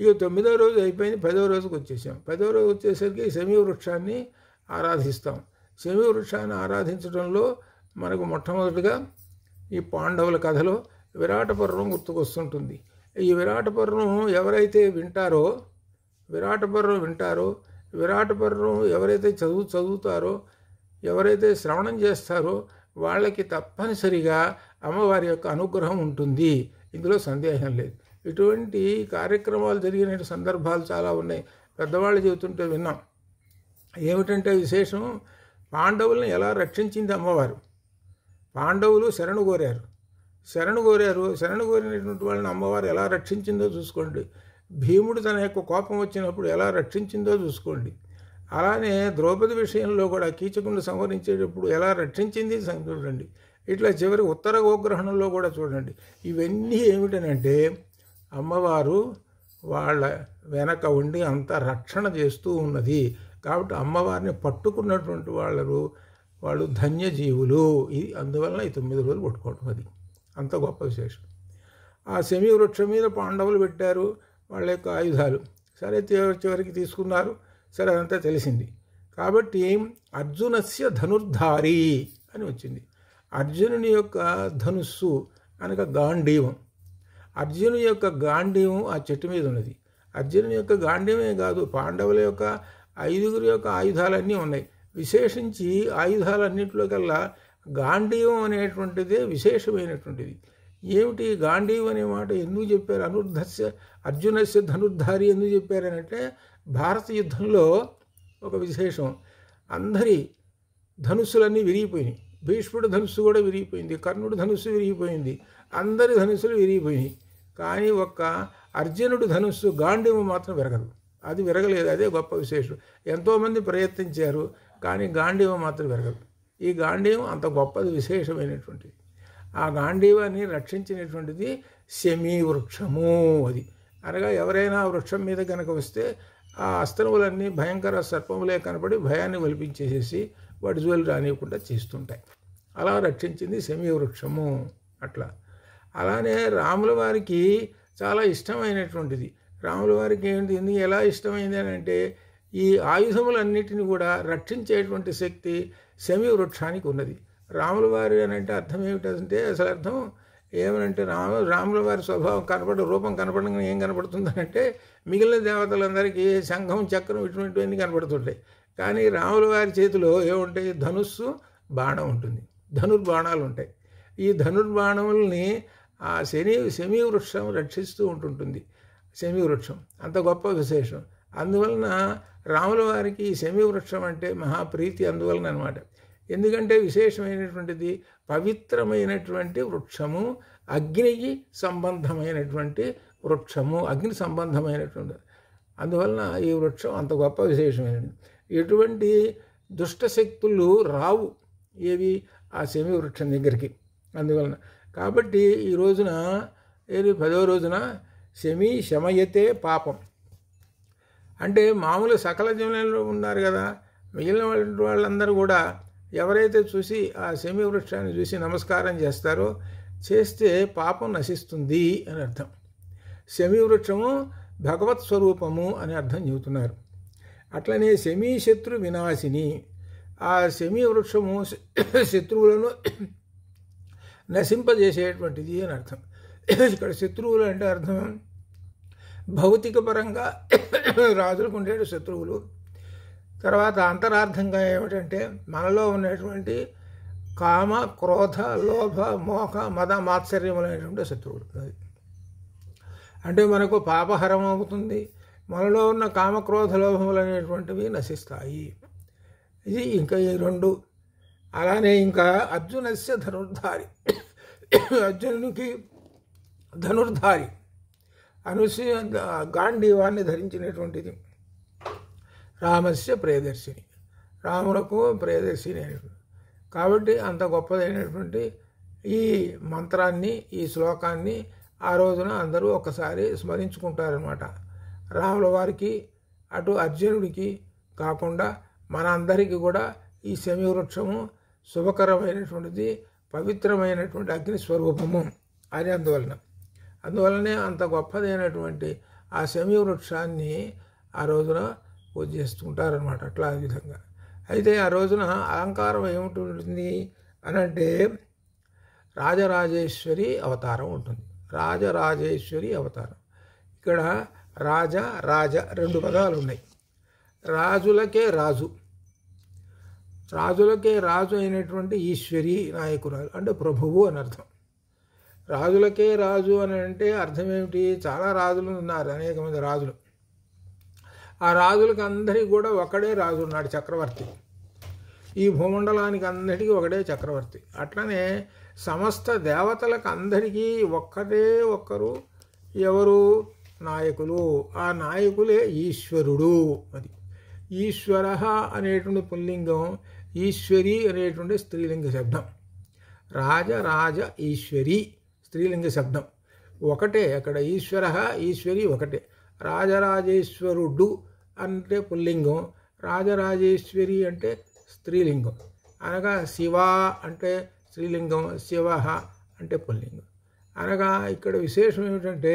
ఇక 9వ రోజు అయిపోయింది, 10వ రోజుకి వచ్చేసాం. 10వ రోజు వచ్చేసరికి శమీ వృక్షాన్ని ఆరాధిస్తాం. శమీ వృక్షాన్ని ఆరాధించడంలో మనకు మొట్టమొదటిగా ఈ పాండవుల కథలో విరాటపర్వం గుర్తుకొస్తుంటుంది. ఈ విరాటపర్వం ఎవరైతే వింటారో, విరాటపర్వం ఎవరైతే చదువుతారో, ఎవరైతే శ్రవణం చేస్తారో వాళ్ళకి తప్పనిసరిగా అమ్మవారి యొక్క అనుగ్రహం ఉంటుంది. ఇందులో సందేహం లేదు. ఇటువంటి కార్యక్రమాలు జరిగిన సందర్భాలు చాలా ఉన్నాయి. పెద్దవాళ్ళు చెబుతుంటే విన్నాం. ఏమిటంటే విశేషం, పాండవులను ఎలా రక్షించింది అమ్మవారు. పాండవులు శరణు కోరారు. శరణు కోరినటువంటి వాళ్ళని అమ్మవారు ఎలా రక్షించిందో చూసుకోండి. భీముడు తన యొక్క కోపం వచ్చినప్పుడు ఎలా రక్షించిందో చూసుకోండి. అలానే ద్రౌపది విషయంలో కూడా కీచకుని సంహరించేటప్పుడు ఎలా రక్షించింది చూడండి. ఇట్లా చివరి ఉత్తర గోగ్రహణంలో కూడా చూడండి. ఇవన్నీ ఏమిటనంటే అమ్మవారు వాళ్ళ వెనక ఉండి అంత రక్షణ చేస్తూ ఉన్నది. కాబట్టి అమ్మవారిని పట్టుకున్నటువంటి వాళ్ళు ధన్యజీవులు. ఇది అందువలన ఈ 9 రోజులు పట్టుకోవటం, అది అంత గొప్ప విశేషం. ఆ శమీ వృక్షం మీద పాండవులు పెట్టారు వాళ్ళ యొక్క ఆయుధాలు. సరే చివరికి తీసుకున్నారు. సరే అదంతా తెలిసింది. కాబట్టి అర్జునస్య ధనుర్ధారి అని వచ్చింది. అర్జునుని యొక్క ధనుస్సు అనగా గాంధీవం. అర్జునుని యొక్క గాంధీవం ఆ చెట్టు మీద ఉన్నది. అర్జునుని యొక్క గాంధీవమే కాదు, పాండవుల యొక్క 5గురి యొక్క ఆయుధాలన్నీ ఉన్నాయి. విశేషించి ఆయుధాలన్నింటిలో కల్లా గాంధీవం అనేటువంటిదే విశేషమైనటువంటిది. ఏమిటి గాంధీవ్ అనే మాట ఎందుకు చెప్పారు? అర్జునస్య ధనుర్ధారి ఎందుకు చెప్పారనంటే భారత యుద్ధంలో ఒక విశేషం, అందరి ధనుస్సులన్నీ విరిగిపోయినాయి. భీష్ముడు ధనుస్సు కూడా విరిగిపోయింది, కర్ణుడు ధనుస్సు విరిగిపోయింది, అందరి ధనుస్సులు విరిగిపోయినాయి. కానీ ఒక్క అర్జునుడు ధనుస్సు గాంధీవు మాత్రం విరగదు. అది విరగలేదు. అదే గొప్ప విశేషం. ఎంతోమంది ప్రయత్నించారు కానీ గాంధీవ మాత్రం విరగదు. ఈ గాంధీవం అంత గొప్పది, విశేషమైనటువంటిది. ఆ గాంధీవాన్ని రక్షించినటువంటిది శమీ వృక్షము. అది అనగా ఎవరైనా వృక్షం మీద కనుక వస్తే ఆ అస్త్రములన్నీ భయంకర సర్పములే కనపడి భయాన్ని ఒలిపించేసేసి వాటి జోలు రానివ్వకుండా చేస్తుంటాయి. అలా రక్షించింది శమీ వృక్షము. అట్లా అలానే రాముల వారికి చాలా ఇష్టమైనటువంటిది. రాముల వారికి ఏంటి, ఎందుకు ఎలా ఇష్టమైంది అని అంటే ఈ ఆయుధములన్నిటిని కూడా రక్షించేటువంటి శక్తి శమీ వృక్షానికి ఉన్నది. రాముల వారి అని అంటే అర్థం ఏమిటంటే, అసలు అర్థం ఏమనంటే రాముల వారి స్వభావం రూపం కనపడంగా ఏం కనపడుతుందనంటే మిగిలిన దేవతలందరికీ శంఖం చక్రం ఇటువంటివన్నీ కనపడుతుంటాయి. కానీ రాముల వారి చేతిలో ఏముంటాయి? ధనుస్సు బాణం ఉంటుంది, ధనుర్బాణాలు ఉంటాయి. ఈ ధనుర్బాణముల్ని ఆ శమీ వృక్షం రక్షిస్తూ ఉంటుంటుంది. శమీ వృక్షం అంత గొప్ప విశేషం. అందువలన రాముల వారికి ఈ శమీ వృక్షం అంటే మహాప్రీతి అందువలన అనమాట. ఎందుకంటే విశేషమైనటువంటిది, పవిత్రమైనటువంటి వృక్షము, అగ్నికి సంబంధమైనటువంటి వృక్షము, అగ్ని సంబంధమైనటువంటి. అందువలన ఈ వృక్షం అంత గొప్ప విశేషమైనది. ఎటువంటి దుష్టశక్తులు రావు ఏవి ఆ శమీ వృక్షం దగ్గరికి. అందువలన కాబట్టి ఈ రోజున 10వ రోజున శమీ శమయతే పాపం అంటే మామూలు సకల జీవనంలో ఉన్నారు కదా, మిగిలిన వాళ్ళందరూ కూడా ఎవరైతే చూసి ఆ శమీ వృక్షాన్ని చూసి నమస్కారం చేస్తే పాపం నశిస్తుంది అని అర్థం. శమీ వృక్షము భగవత్ స్వరూపము అని అర్థం చెబుతున్నారు. అట్లనే శమీ శత్రు వినాశిని, ఆ శమీ వృక్షము శత్రువులను నశింపజేసేటువంటిది అని అర్థం. ఇక్కడ శత్రువులు అంటే అర్థం భౌతిక పరంగా రాజులకు ఉండే శత్రువులు. తర్వాత అంతరార్థంగా ఏమిటంటే మనలో ఉన్నటువంటి కామ క్రోధ లోభ మోహ మద మాత్సర్యములైనటువంటి శత్రువులు. అంటే మనకు పాపహరం అవుతుంది, మనలో ఉన్న కామక్రోధ లోభములు అనేటువంటివి నశిస్తాయి. ఇది ఇంకా ఈ 2. అలానే ఇంకా అర్జునస్య ధనుర్ధారి, అర్జునునికి ధనుర్ధారి అనుసూయ గాంధీవాన్ని ధరించినటువంటిది. రామస్య ప్రియదర్శిని, రాములకు ప్రియదర్శిని అయినటువంటి. కాబట్టి అంత గొప్పదైనటువంటి ఈ మంత్రాన్ని, ఈ శ్లోకాన్ని ఆ రోజున అందరూ ఒకసారి స్మరించుకుంటారనమాట. రాముల వారికి అటు అర్జునుడికి కాకుండా మన అందరికీ కూడా ఈ శమీ వృక్షము శుభకరమైనటువంటిది, పవిత్రమైనటువంటి అగ్ని స్వరూపము అని అందువలనే అంత గొప్పదైనటువంటి ఆ శమీ వృక్షాన్ని ఆ రోజున పూజ చేస్తుంటారనమాట. అట్లా ఆ విధంగా అయితే ఆ రోజున అలంకారం ఏముంటుంది అని అంటే రాజరాజేశ్వరి అవతారం ఉంటుంది. రాజరాజేశ్వరి అవతారం. ఇక్కడ రాజ 2 పదాలు ఉన్నాయి. రాజులకే రాజు అయినటువంటి ఈశ్వరి నాయకురాలు అంటే ప్రభువు అని అర్థం. రాజులకే రాజు అని అంటే అర్థం ఏమిటి? చాలా రాజులు ఉన్నారు, అనేక మంది రాజులు. ఆ రాజులకు అందరికీ కూడా ఒకడే రాజు ఉన్నాడు, చక్రవర్తి. ఈ భూమండలానికి అందరికీ ఒకడే చక్రవర్తి. అట్లనే సమస్త దేవతలకు అందరికీ ఒక్కరు ఎవరు? నాయకులు. ఆ నాయకులే ఈశ్వరుడు. అది ఈశ్వర అనేటువంటి పుల్లింగం, ఈశ్వరి అనేటువంటి స్త్రీలింగ శబ్దం. రాజ ఈశ్వరి స్త్రీలింగ శబ్దం ఒకటే. అక్కడ ఈశ్వర ఈశ్వరి ఒకటే. రాజరాజేశ్వరుడు అంటే పుల్లింగం, రాజరాజేశ్వరి అంటే స్త్రీలింగం. అనగా శివ అంటే స్త్రీలింగం, శివ అంటే పుల్లింగం. అనగా ఇక్కడ విశేషం ఏమిటంటే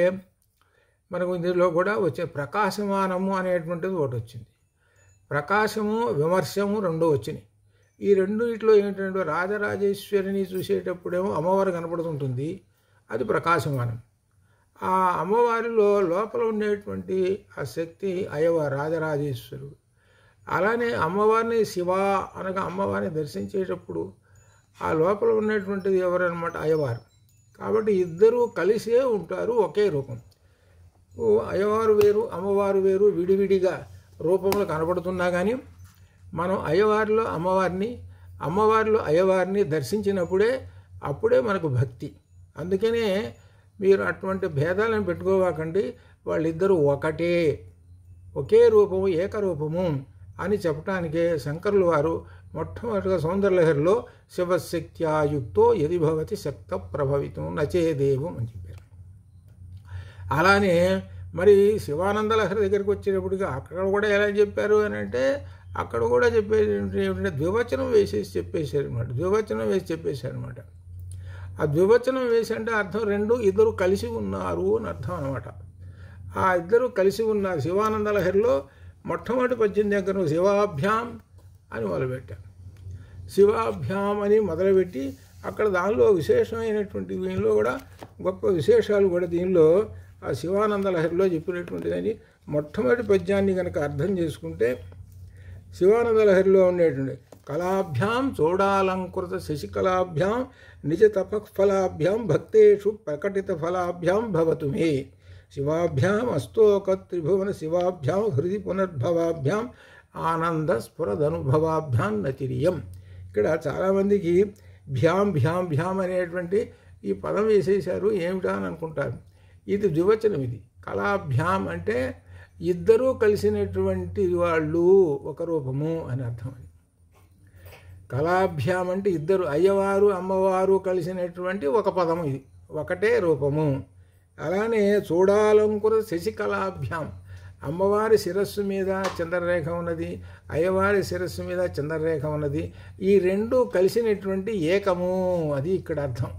మనకు ఇందులో కూడా వచ్చే ప్రకాశమానము అనేటువంటిది ఒకటి వచ్చింది. ప్రకాశము విమర్శము 2 వచ్చినాయి. ఈ 2 ఏమిటంటే రాజరాజేశ్వరిని చూసేటప్పుడేమో అమ్మవారు కనపడుతుంటుంది, అది ప్రకాశమానం. ఆ అమ్మవారిలో లోపల ఉండేటువంటి ఆ శక్తి అయ్యవారు రాజరాజేశ్వరుడు. అలానే అమ్మవారిని శివ అనగా అమ్మవారిని దర్శించేటప్పుడు ఆ లోపల ఉన్నటువంటిది ఎవరన్నమాట? అయ్యవారు. కాబట్టి ఇద్దరూ కలిసే ఉంటారు, ఒకే రూపం. అయ్యవారు వేరు అమ్మవారు వేరు విడివిడిగా రూపంలో కనబడుతున్నా కానీ మనం అయ్యవారిలో అమ్మవారిని, అమ్మవారిలో అయ్యవారిని దర్శించినప్పుడే అప్పుడే మనకు భక్తి. అందుకనే మీరు అటువంటి భేదాలను పెట్టుకోవాకండి. వాళ్ళిద్దరూ ఒకటే, ఒకే రూపము, ఏకరూపము అని చెప్పటానికే శంకరులు వారు మొట్టమొదటిగా సౌందర్యలహరిలో శివశక్త్యాయుక్తో యది భవతి శక్త ప్రభవితం నచేదేవం అని చెప్పారు. అలానే మరి శివానందలహరి దగ్గరికి వచ్చేటప్పటికి అక్కడ కూడా ఎలా చెప్పారు అని అంటే, అక్కడ కూడా చెప్పేది ఏమిటంటే ద్వివచనం వేసేసి చెప్పేశారు అనమాట. ద్వివచనం వేసి చెప్పేశారు అనమాట. ఆ ద్వివచనం వేసి అంటే అర్థం ఇద్దరు కలిసి ఉన్నారు అని అర్థం అనమాట. ఆ ఇద్దరు కలిసి ఉన్నారు. శివానందలహరిలో మొట్టమొదటి పద్యం దగ్గర శివాభ్యాం అని మొదలుపెట్టారు. శివాభ్యాం అని మొదలుపెట్టి అక్కడ దానిలో విశేషమైనటువంటి దీనిలో కూడా గొప్ప విశేషాలు కూడా దీనిలో ఆ శివానందలహరిలో చెప్పినటువంటిదని మొట్టమొదటి పద్యాన్ని కనుక అర్థం చేసుకుంటే శివానందలహరిలో ఉండేటువంటి కళాభ్యాం చూడాలంకృత శశికళాభ్యాం నిజ తపఫలాభ్యాం భక్తేషు ప్రకటిత ఫలాభ్యాం భవతు మే శివాభ్యాం అస్తోక త్రిభువన శివాభ్యాం హృది పునర్భవాభ్యాం ఆనంద స్ఫురదనుభవాభ్యాం నతిరియం. ఇక్కడ చాలామందికి భ్యాం భ్యాం భ్యాం అనేటువంటి ఈ పదం వేసేశారు ఏమిటా అని అనుకుంటారు. ఇది ద్వివచనం. ఇది కళాభ్యాం అంటే ఇద్దరూ కలిసినటువంటి వాళ్ళు ఒక రూపము అని అర్థం. అది కళాభ్యాం అంటే ఇద్దరు అయ్యవారు అమ్మవారు కలిసినటువంటి ఒక పదము, ఇది ఒకటే రూపము. అలానే చూడాలంకుర శశికళాభ్యాం, అమ్మవారి శిరస్సు మీద చంద్రరేఖ ఉన్నది, అయ్యవారి శిరస్సు మీద చంద్రరేఖ ఉన్నది. ఈ రెండు కలిసినటువంటి ఏకము, అది ఇక్కడ అర్థం.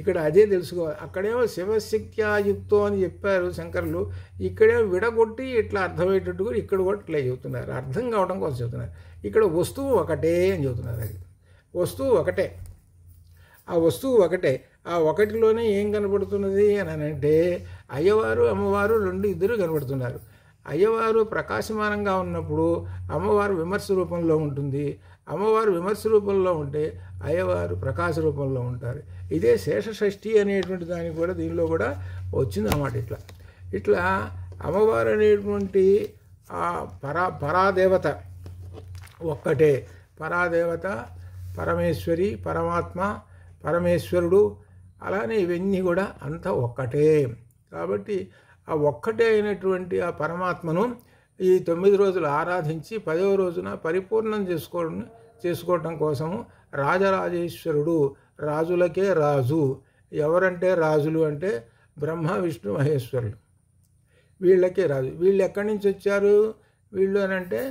ఇక్కడ అదే తెలుసుకోవాలి. అక్కడేమో శివశక్త్యాయుక్తో అని చెప్పారు శంకరులు, ఇక్కడేమో విడగొట్టి ఇట్లా అర్థమయ్యేటట్టు కూడా ఇక్కడ కూడా ఇట్లా చెబుతున్నారు, అర్థం కావడం కోసం చెబుతున్నారు. ఇక్కడ వస్తువు ఒకటే అని చెబుతున్నారు. అది వస్తువు ఒకటే, ఆ వస్తువు ఒకటే. ఆ ఒకటిలోనే ఏం కనబడుతున్నది అని అంటే అయ్యవారు అమ్మవారు ఇద్దరు కనబడుతున్నారు. అయ్యవారు ప్రకాశమానంగా ఉన్నప్పుడు అమ్మవారు విమర్శ రూపంలో ఉంటుంది, అమ్మవారు విమర్శ రూపంలో ఉంటే అయ్యవారు ప్రకాశ రూపంలో ఉంటారు. ఇదే శేషషష్ఠి అనేటువంటి దానికి కూడా దీనిలో కూడా వచ్చింది అన్నమాట. ఇట్లా అమ్మవారు అనేటువంటి ఆ పరాదేవత ఒక్కటే. పరాదేవత, పరమేశ్వరి, పరమాత్మ, పరమేశ్వరుడు, అలానే ఇవన్నీ కూడా అంతా ఒక్కటే. కాబట్టి ఆ ఒక్కటే అయినటువంటి ఆ పరమాత్మను ఈ 9 రోజులు ఆరాధించి 10వ రోజున పరిపూర్ణం చేసుకోవటం కోసము రాజరాజేశ్వరుడు, రాజులకే రాజు. ఎవరంటే రాజులు అంటే బ్రహ్మ విష్ణు మహేశ్వరులు, వీళ్ళకే రాజు. వీళ్ళు ఎక్కడి నుంచి వచ్చారు వీళ్ళు అని అంటే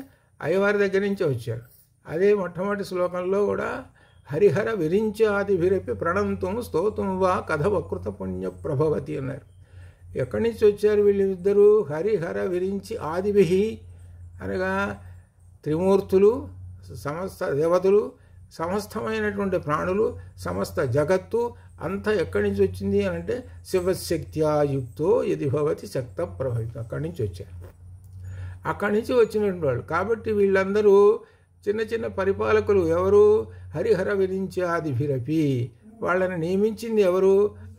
అయ్యవారి దగ్గర నుంచే వచ్చారు. అదే మొట్టమొదటి శ్లోకంలో కూడా హరిహర విరించాదిభిరపి ప్రణంతం స్తోతం వా కథ వకృత పుణ్య ప్రభవతి అన్నారు. ఎక్కడి నుంచి వచ్చారు వీళ్ళిద్దరూ? హరిహర విరించి ఆదిభి అనగా త్రిమూర్తులు, సమస్త దేవతలు, సమస్తమైనటువంటి ప్రాణులు, సమస్త జగత్తు అంతా ఎక్కడి నుంచి వచ్చింది అని అంటే శివశక్త్యాయుక్తో యది భవతి శక్త ప్రభవితం, అక్కడి నుంచి వచ్చారు. అక్కడి నుంచి వచ్చినటువంటి వాళ్ళు. కాబట్టి వీళ్ళందరూ చిన్న చిన్న పరిపాలకులు. ఎవరు? హరిహర విరించాదిభిరపి. వాళ్ళని నియమించింది ఎవరు?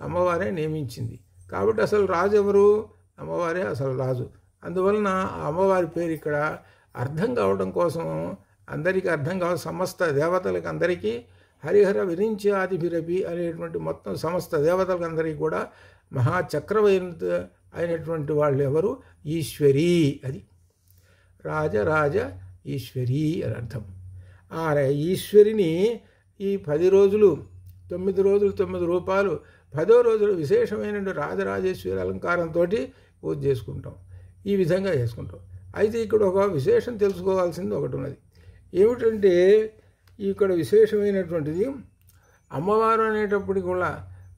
అమ్మవారే నియమించింది. కాబట్టి అసలు రాజు ఎవరు? అమ్మవారే అసలు రాజు. అందువలన అమ్మవారి పేరు ఇక్కడ అర్థం కావడం కోసం, అందరికీ అర్థం కావాలి, సమస్త దేవతలకు అందరికీ హరిహర విరించాదిభిరపి అనేటువంటి మొత్తం సమస్త దేవతలకు అందరికీ కూడా మహాచక్రవర్తి అయినటువంటి వాళ్ళు ఎవరు? ఈశ్వరీ. అది రాజరాజ ఈశ్వరీ అని అర్థం. ఆ ఈశ్వరిని ఈ 10 రోజులు 9 రోజులు 9 రూపాలు 10వ రోజులు విశేషమైన రాజరాజేశ్వరి అలంకారంతో పూజ చేసుకుంటాం. ఈ విధంగా చేసుకుంటాం. అయితే ఇక్కడ ఒక విశేషం తెలుసుకోవాల్సింది ఒకటి ఉన్నది. ఏమిటంటే ఇక్కడ విశేషమైనటువంటిది అమ్మవారు అనేటప్పటికి కూడా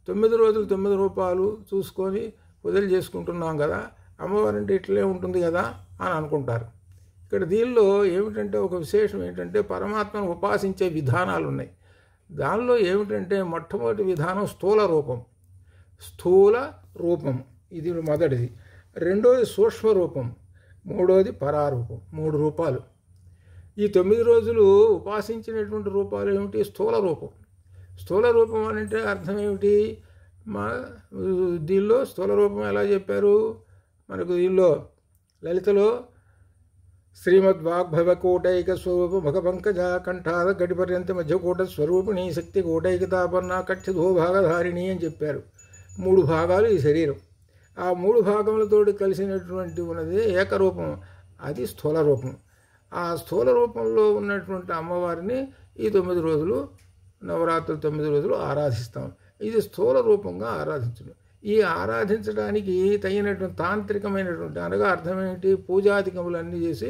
9 రోజులు 9 రూపాలు చూసుకొని పూజలు చేసుకుంటున్నాం కదా, అమ్మవారు అంటే ఇట్లే ఉంటుంది కదా అని అనుకుంటారు. ఇక్కడ దీనిలో ఏమిటంటే ఒక విశేషం ఏంటంటే పరమాత్మను ఉపాసించే విధానాలు ఉన్నాయి. దానిలో ఏమిటంటే మొట్టమొదటి విధానం స్థూల రూపం, ఇది మొదటిది. రెండోది సూక్ష్మ రూపం, మూడోది పరారూపం. 3 రూపాలు. ఈ 9 రోజులు ఉపాసించినటువంటి రూపాలు ఏమిటి? స్థూల రూపం. స్థూల రూపం అంటే అర్థం ఏమిటి? మా దీనిలో స్థూల రూపం ఎలా చెప్పారు మనకు? దీనిలో లలితలో శ్రీమద్వాగ్భవకోటైక స్వరూప ముఖపంకజ కంఠాద గడిపర్యంత మధ్యకోట స్వరూపిణి శక్తి కోటైకతాపర్ణ కక్షిధో భాగధారిణి అని చెప్పారు. 3 భాగాలు ఈ శరీరం. ఆ 3 భాగములతోటి కలిసినటువంటి ఉన్నది ఏకరూపం, అది స్థూల రూపం. ఆ స్థూల రూపంలో ఉన్నటువంటి అమ్మవారిని ఈ 9 రోజులు నవరాత్రులు 9 రోజులు ఆరాధిస్తాం. ఇది స్థూల రూపంగా ఆరాధించడం. ఈ ఆరాధించడానికి తగినటువంటి తాంత్రికమైనటువంటి అనగా అర్థమేంటి? పూజాధికములన్నీ చేసి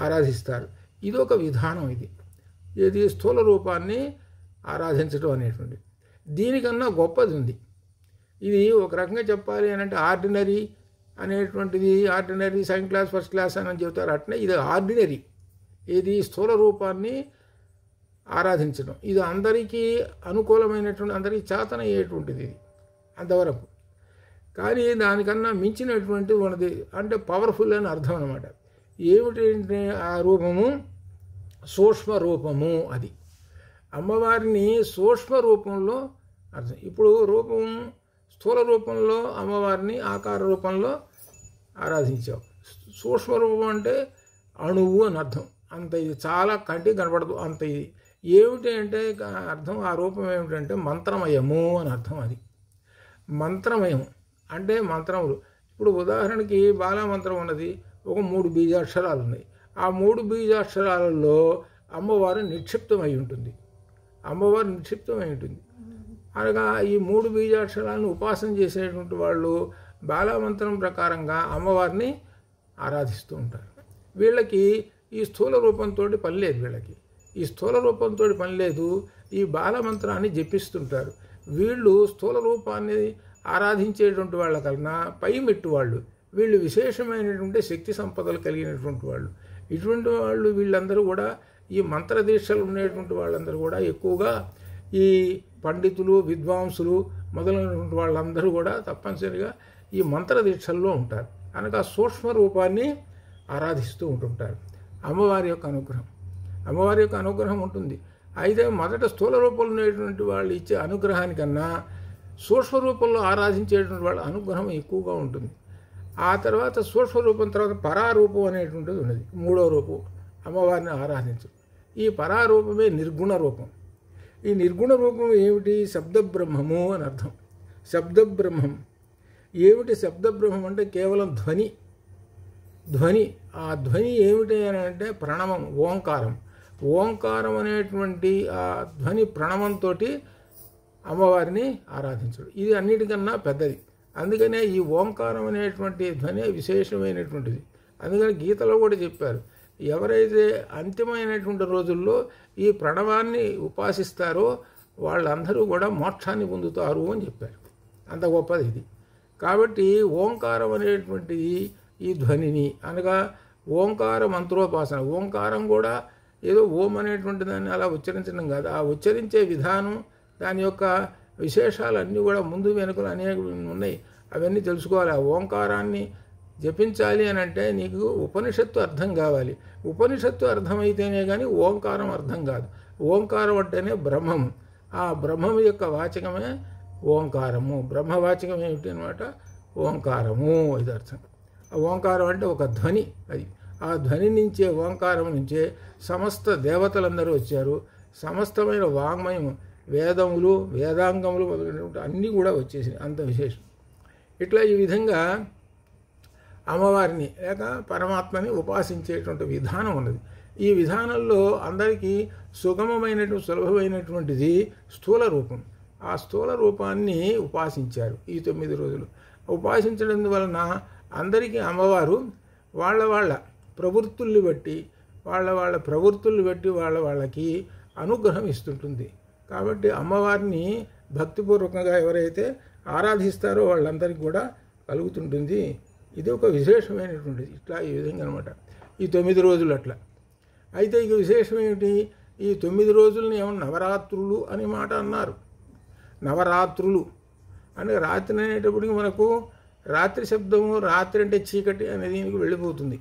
ఆరాధిస్తారు. ఇది ఒక విధానం. ఇది స్థూల రూపాన్ని ఆరాధించడం అనేటువంటి దీనికన్నా గొప్పది ఉంది. ఇది ఒక రకంగా చెప్పాలి అని అంటే ఆర్డినరీ అనేటువంటిది, ordinary second class first class అని చెబుతారు. అట్నే ఇది ఆర్డినరీ. ఇది స్థూల రూపాన్ని ఆరాధించడం. ఇది అందరికీ అనుకూలమైనటువంటి, అందరికీ చేతనయ్యేటువంటిది ఇది అంతవరకు. కానీ దానికన్నా మించినటువంటి ఉన్నది అంటే పవర్ఫుల్ అని అర్థం అన్నమాట. ఏమిటంటే ఆ రూపము సూక్ష్మ రూపము. అది అమ్మవారిని సూక్ష్మ రూపంలో అర్థం. ఇప్పుడు రూపం స్థూల రూపంలో అమ్మవారిని ఆకార రూపంలో ఆరాధించావు. సూక్ష్మ రూపం అంటే అణువు అని అర్థం. అంత ఇది చాలా కంటికి కనపడదు అంత. ఇది ఏమిటి అంటే అర్థం, ఆ రూపం ఏమిటంటే మంత్రమయము అని అర్థం. అది మంత్రమయం అంటే మంత్రములు. ఇప్పుడు ఉదాహరణకి బాలామంత్రం ఉన్నది, ఒక 3 బీజాక్షరాలు ఉన్నాయి. ఆ 3 బీజాక్షరాలలో అమ్మవారు నిక్షిప్తమై ఉంటుంది. అమ్మవారు నిక్షిప్తమై ఉంటుంది అనగా ఈ 3 బీజాక్షరాలను ఉపాసన చేసేటువంటి వాళ్ళు బాలామంత్రం ప్రకారంగా అమ్మవారిని ఆరాధిస్తూ ఉంటారు. వీళ్ళకి ఈ స్థూల రూపంతో పని లేదు. వీళ్ళకి ఈ స్థూల రూపంతో పని లేదు. ఈ బాలమంత్రాన్ని జపిస్తుంటారు. వీళ్ళు స్థూల రూపాన్ని ఆరాధించేటువంటి వాళ్ళకన్నా పైమెట్టు వాళ్ళు. వీళ్ళు విశేషమైనటువంటి శక్తి సంపదలు కలిగినటువంటి వాళ్ళు. ఇటువంటి వాళ్ళు వీళ్ళందరూ కూడా ఈ మంత్రదీక్షలు ఉండేటువంటి వాళ్ళందరూ కూడా ఎక్కువగా ఈ పండితులు విద్వాంసులు మొదలైనటువంటి వాళ్ళందరూ కూడా తప్పనిసరిగా ఈ మంత్రదీక్షల్లో ఉంటారు. అనగా సూక్ష్మ రూపాన్ని ఆరాధిస్తూ ఉంటుంటారు. అమ్మవారి యొక్క అనుగ్రహం, అమ్మవారి యొక్క అనుగ్రహం ఉంటుంది. అయితే మొదట స్థూల రూపంలో ఉండేటువంటి వాళ్ళు ఇచ్చే అనుగ్రహానికన్నా సూక్ష్మ రూపంలో ఆరాధించేటువంటి వాళ్ళ అనుగ్రహం ఎక్కువగా ఉంటుంది. ఆ తర్వాత సూక్ష్మ రూపం తర్వాత పరారూపం అనేటువంటిది ఉన్నది, 3వ రూపం అమ్మవారిని ఆరాధించు. ఈ పరారూపమే నిర్గుణ రూపం. ఈ నిర్గుణ రూపం ఏమిటి? శబ్దబ్రహ్మము అని అర్థం. శబ్దబ్రహ్మం ఏమిటి? శబ్దబ్రహ్మం అంటే కేవలం ధ్వని. ధ్వని, ఆ ధ్వని ఏమిటి అని అంటే ప్రణవం, ఓంకారం. ఓంకారం అనేటువంటి ఆ ధ్వని ప్రణవంతో అమ్మవారిని ఆరాధించడం ఇది అన్నిటికన్నా పెద్దది. అందుకనే ఈ ఓంకారం అనేటువంటి ధ్వని విశేషమైనటువంటిది. అందుకని గీతలో కూడా చెప్పారు, ఎవరైతే అంతిమైనటువంటి రోజుల్లో ఈ ప్రణవాన్ని ఉపాసిస్తారో వాళ్ళందరూ కూడా మోక్షాన్ని పొందుతారు అని చెప్పారు. అంత గొప్పది ఇది. కాబట్టి ఓంకారం అనేటువంటి ఈ ధ్వనిని అనగా ఓంకార మంత్రోపాసన. ఓంకారం కూడా ఏదో ఓం అనేటువంటి దాన్ని అలా ఉచ్చరించడం కాదు. ఆ ఉచ్చరించే విధానం, దాని యొక్క విశేషాలన్నీ కూడా ముందు వెనుకలు అనేక ఉన్నాయి. అవన్నీ తెలుసుకోవాలి. ఆ ఓంకారాన్ని జపించాలి అని అంటే నీకు ఉపనిషత్తు అర్థం కావాలి. ఉపనిషత్తు అర్థమైతేనే కానీ ఓంకారం అర్థం కాదు. ఓంకారం అంటేనే బ్రహ్మము. ఆ బ్రహ్మము యొక్క వాచకమే ఓంకారము. బ్రహ్మవాచకం ఏమిటి అనమాట? ఓంకారము. ఇది అర్థం. ఓంకారం అంటే ఒక ధ్వని. అది ఆ ధ్వని నుంచే, ఓంకారం నుంచే సమస్త దేవతలందరూ వచ్చారు. సమస్తమైన వాంగ్మయం, వేదములు, వేదాంగములు మొదలైనటువంటి అన్నీ కూడా వచ్చేసినాయి. అంత విశేషం. ఇట్లా ఈ విధంగా అమ్మవారిని లేక పరమాత్మని ఉపాసించేటువంటి విధానం ఉన్నది. ఈ విధానంలో అందరికీ సుగమమైనటువంటి సులభమైనటువంటిది స్థూల రూపం. ఆ స్థూల రూపాన్ని ఉపాసించారు ఈ 9 రోజులు. ఉపాసించడం వలన అందరికీ అమ్మవారు వాళ్ళ ప్రవృత్తుల్ని బట్టి వాళ్ళకి అనుగ్రహం ఇస్తుంటుంది. కాబట్టి అమ్మవారిని భక్తిపూర్వకంగా ఎవరైతే ఆరాధిస్తారో వాళ్ళందరికీ కూడా కలుగుతుంటుంది. ఇది ఒక విశేషమైనటువంటిది. ఇట్లా ఈ విధంగా అనమాట ఈ 9 రోజులు అట్లా. అయితే ఇక విశేషం ఏమిటి? ఈ 9 రోజులని ఏమన్నా నవరాత్రులు అని మాట అన్నారు. నవరాత్రులు అంటే రాత్రి అనేటప్పటికి మనకు రాత్రి శబ్దము, రాత్రి అంటే చీకటి అనే దీనికి వెళ్ళిపోతుంది.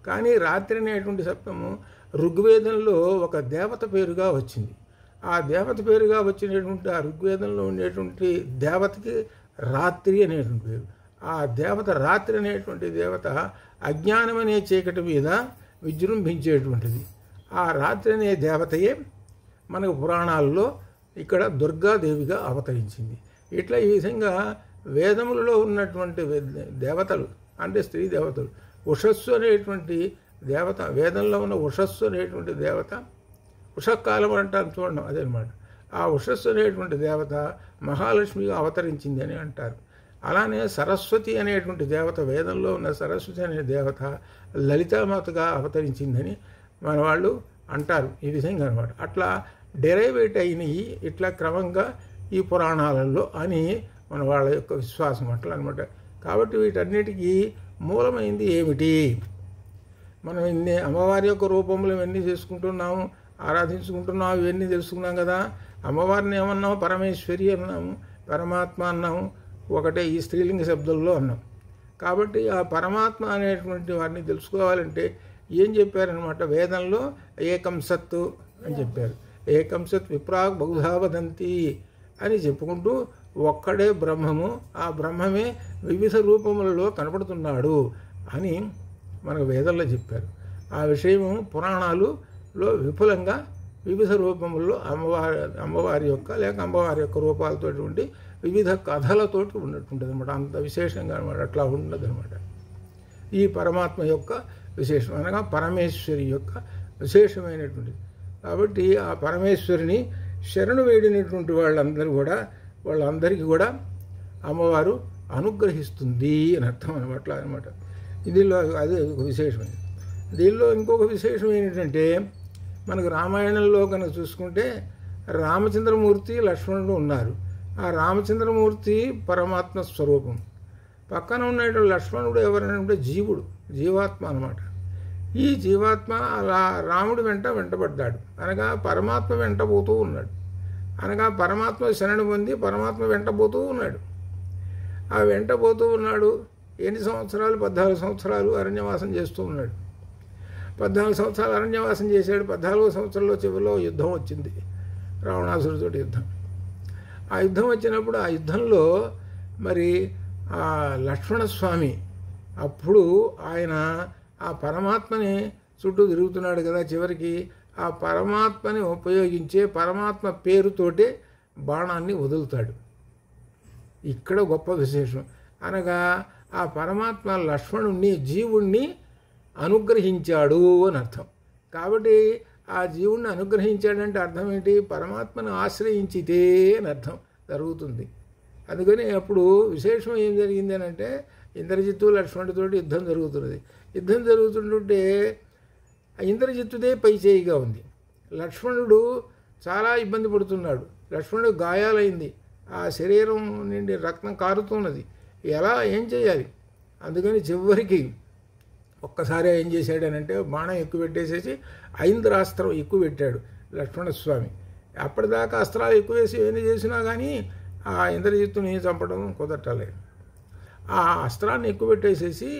కానీ రాత్రి అనేటువంటి శబ్దము ఋగ్వేదంలో ఒక దేవత పేరుగా వచ్చింది. ఆ దేవత పేరుగా వచ్చినటువంటి ఆ ఋగ్వేదంలో ఉండేటువంటి దేవతకి రాత్రి అనేటువంటి పేరు. ఆ దేవత రాత్రి అనేటువంటి దేవత అజ్ఞానం అనే చీకటి మీద విజృంభించేటువంటిది. ఆ రాత్రి అనే దేవతయే మనకు పురాణాల్లో ఇక్కడ దుర్గాదేవిగా అవతరించింది. ఇట్లా ఈ విధంగా వేదములలో ఉన్నటువంటి దేవతలు అంటే స్త్రీ దేవతలు, ఉషస్సు అనేటువంటి దేవత, వేదంలో ఉన్న ఉషస్సు అనేటువంటి దేవత, ఉషకాలం అంటారు చూడడం అదనమాట. ఆ ఉషస్సు అనేటువంటి దేవత మహాలక్ష్మిగా అవతరించింది అని అంటారు. అలానే సరస్వతి అనేటువంటి దేవత, వేదంలో ఉన్న సరస్వతి అనే దేవత లలితామాతగా అవతరించిందని మన వాళ్ళు అంటారు. ఈ విధంగా అనమాట. అట్లా డెరైవేట్ అయినవి ఇట్లా క్రమంగా ఈ పురాణాలలో అని మన వాళ్ళ యొక్క విశ్వాసం అట్లా అనమాట. కాబట్టి వీటన్నిటికీ మూలమైంది ఏమిటి? మనం ఇన్ని అమ్మవారి యొక్క రూపములు ఇవన్నీ చేసుకుంటున్నాము, ఆరాధించుకుంటున్నాము, ఇవన్నీ తెలుసుకున్నాం కదా. అమ్మవారిని ఏమన్నాము? పరమేశ్వరి అన్నాము, పరమాత్మ అన్నాము, ఒకటే ఈ స్త్రీలింగ శబ్దంలో అన్నాం. కాబట్టి ఆ పరమాత్మ అనేటువంటి వారిని తెలుసుకోవాలంటే ఏం చెప్పారనమాట? వేదంలో ఏకం సత్ అని చెప్పారు. ఏకం సత్ విప్రాగ్ బహుధా వదంతి అని చెప్పుకుంటూ ఒక్కడే బ్రహ్మము, ఆ బ్రహ్మమే వివిధ రూపములలో కనపడుతున్నాడు అని మనకు వేదంలో చెప్పారు. ఆ విషయము పురాణాలులో విపులంగా వివిధ రూపముల్లో అమ్మవారి యొక్క లేక అమ్మవారి యొక్క రూపాలతో ఉండి వివిధ కథలతోటి ఉన్నట్టుంటుంది అనమాట. అంత విశేషంగా అనమాట. అట్లా ఉండదు అనమాట. ఈ పరమాత్మ యొక్క విశేషం అనగా పరమేశ్వరి యొక్క విశేషమైనటువంటిది. కాబట్టి ఆ పరమేశ్వరిని శరణు వేడినటువంటి వాళ్ళందరికీ కూడా అమ్మవారు అనుగ్రహిస్తుంది అని అర్థం అనమాట. అనమాట దీనిలో అదే ఒక విశేషమైనది. దీనిలో ఇంకొక విశేషం ఏంటంటే మనకు రామాయణంలో కనుక చూసుకుంటే రామచంద్రమూర్తి లక్ష్మణుడు ఉన్నారు. ఆ రామచంద్రమూర్తి పరమాత్మ స్వరూపం, పక్కన ఉన్నటువంటి లక్ష్మణుడు ఎవరంటే జీవాత్మ అనమాట. ఈ జీవాత్మ అలా రాముడు వెంటబడ్డాడు అనగా పరమాత్మ వెంటబోతూ ఉన్నాడు. అనగా పరమాత్మ శరణు పొంది పరమాత్మ వెంటబోతూ ఉన్నాడు. ఆ వెంటబోతూ ఉన్నాడు. ఎన్ని సంవత్సరాలు? 14 సంవత్సరాలు అరణ్యవాసం చేస్తూ ఉన్నాడు. 14 సంవత్సరాలు అరణ్యవాసం చేశాడు. 14వ సంవత్సరంలో చివరిలో యుద్ధం వచ్చింది, రావణాసురుడితో యుద్ధం. ఆ యుద్ధం వచ్చినప్పుడు ఆ యుద్ధంలో మరి ఆ లక్ష్మణస్వామి అప్పుడు ఆయన ఆ పరమాత్మని చుట్టూ తిరుగుతున్నాడు కదా. చివరికి ఆ పరమాత్మని ఉపయోగించే పరమాత్మ పేరుతోటే బాణాన్ని వదులుతాడు. ఇక్కడ గొప్ప విశేషం. అనగా ఆ పరమాత్మ లక్ష్మణుణ్ణి జీవుణ్ణి అనుగ్రహించాడు అని అర్థం. కాబట్టి ఆ జీవుణ్ణి అనుగ్రహించాడంటే అర్థం ఏంటి? పరమాత్మను ఆశ్రయించితే అని అర్థం జరుగుతుంది. అందుకని అప్పుడు విశేషం ఏం జరిగింది అని అంటే ఇంద్రజిత్తు లక్ష్మణుడితోటి యుద్ధం జరుగుతున్నది. యుద్ధం జరుగుతుంటే ఇంద్రజిత్తుదే పై చేయిగా ఉంది. లక్ష్మణుడు చాలా ఇబ్బంది పడుతున్నాడు. లక్ష్మణుడు గాయాలైంది, ఆ శరీరం నుండి రక్తం కారుతున్నది. ఏం చేయాలి? అందుకని చివరికి ఒక్కసారి ఏం చేశాడనంటే బాణం ఎక్కువ పెట్టేసేసి ఐంద్రాస్త్రం ఎక్కువ పెట్టాడు లక్ష్మణస్వామి. అప్పటిదాకా అస్త్రాలు ఎక్కువ వేసి ఏమి చేసినా కానీ ఆ ఇంద్రజిత్తుని చంపడం కుదరలేదు. ఆ అస్త్రాన్ని ఎక్కువ పెట్టేసేసి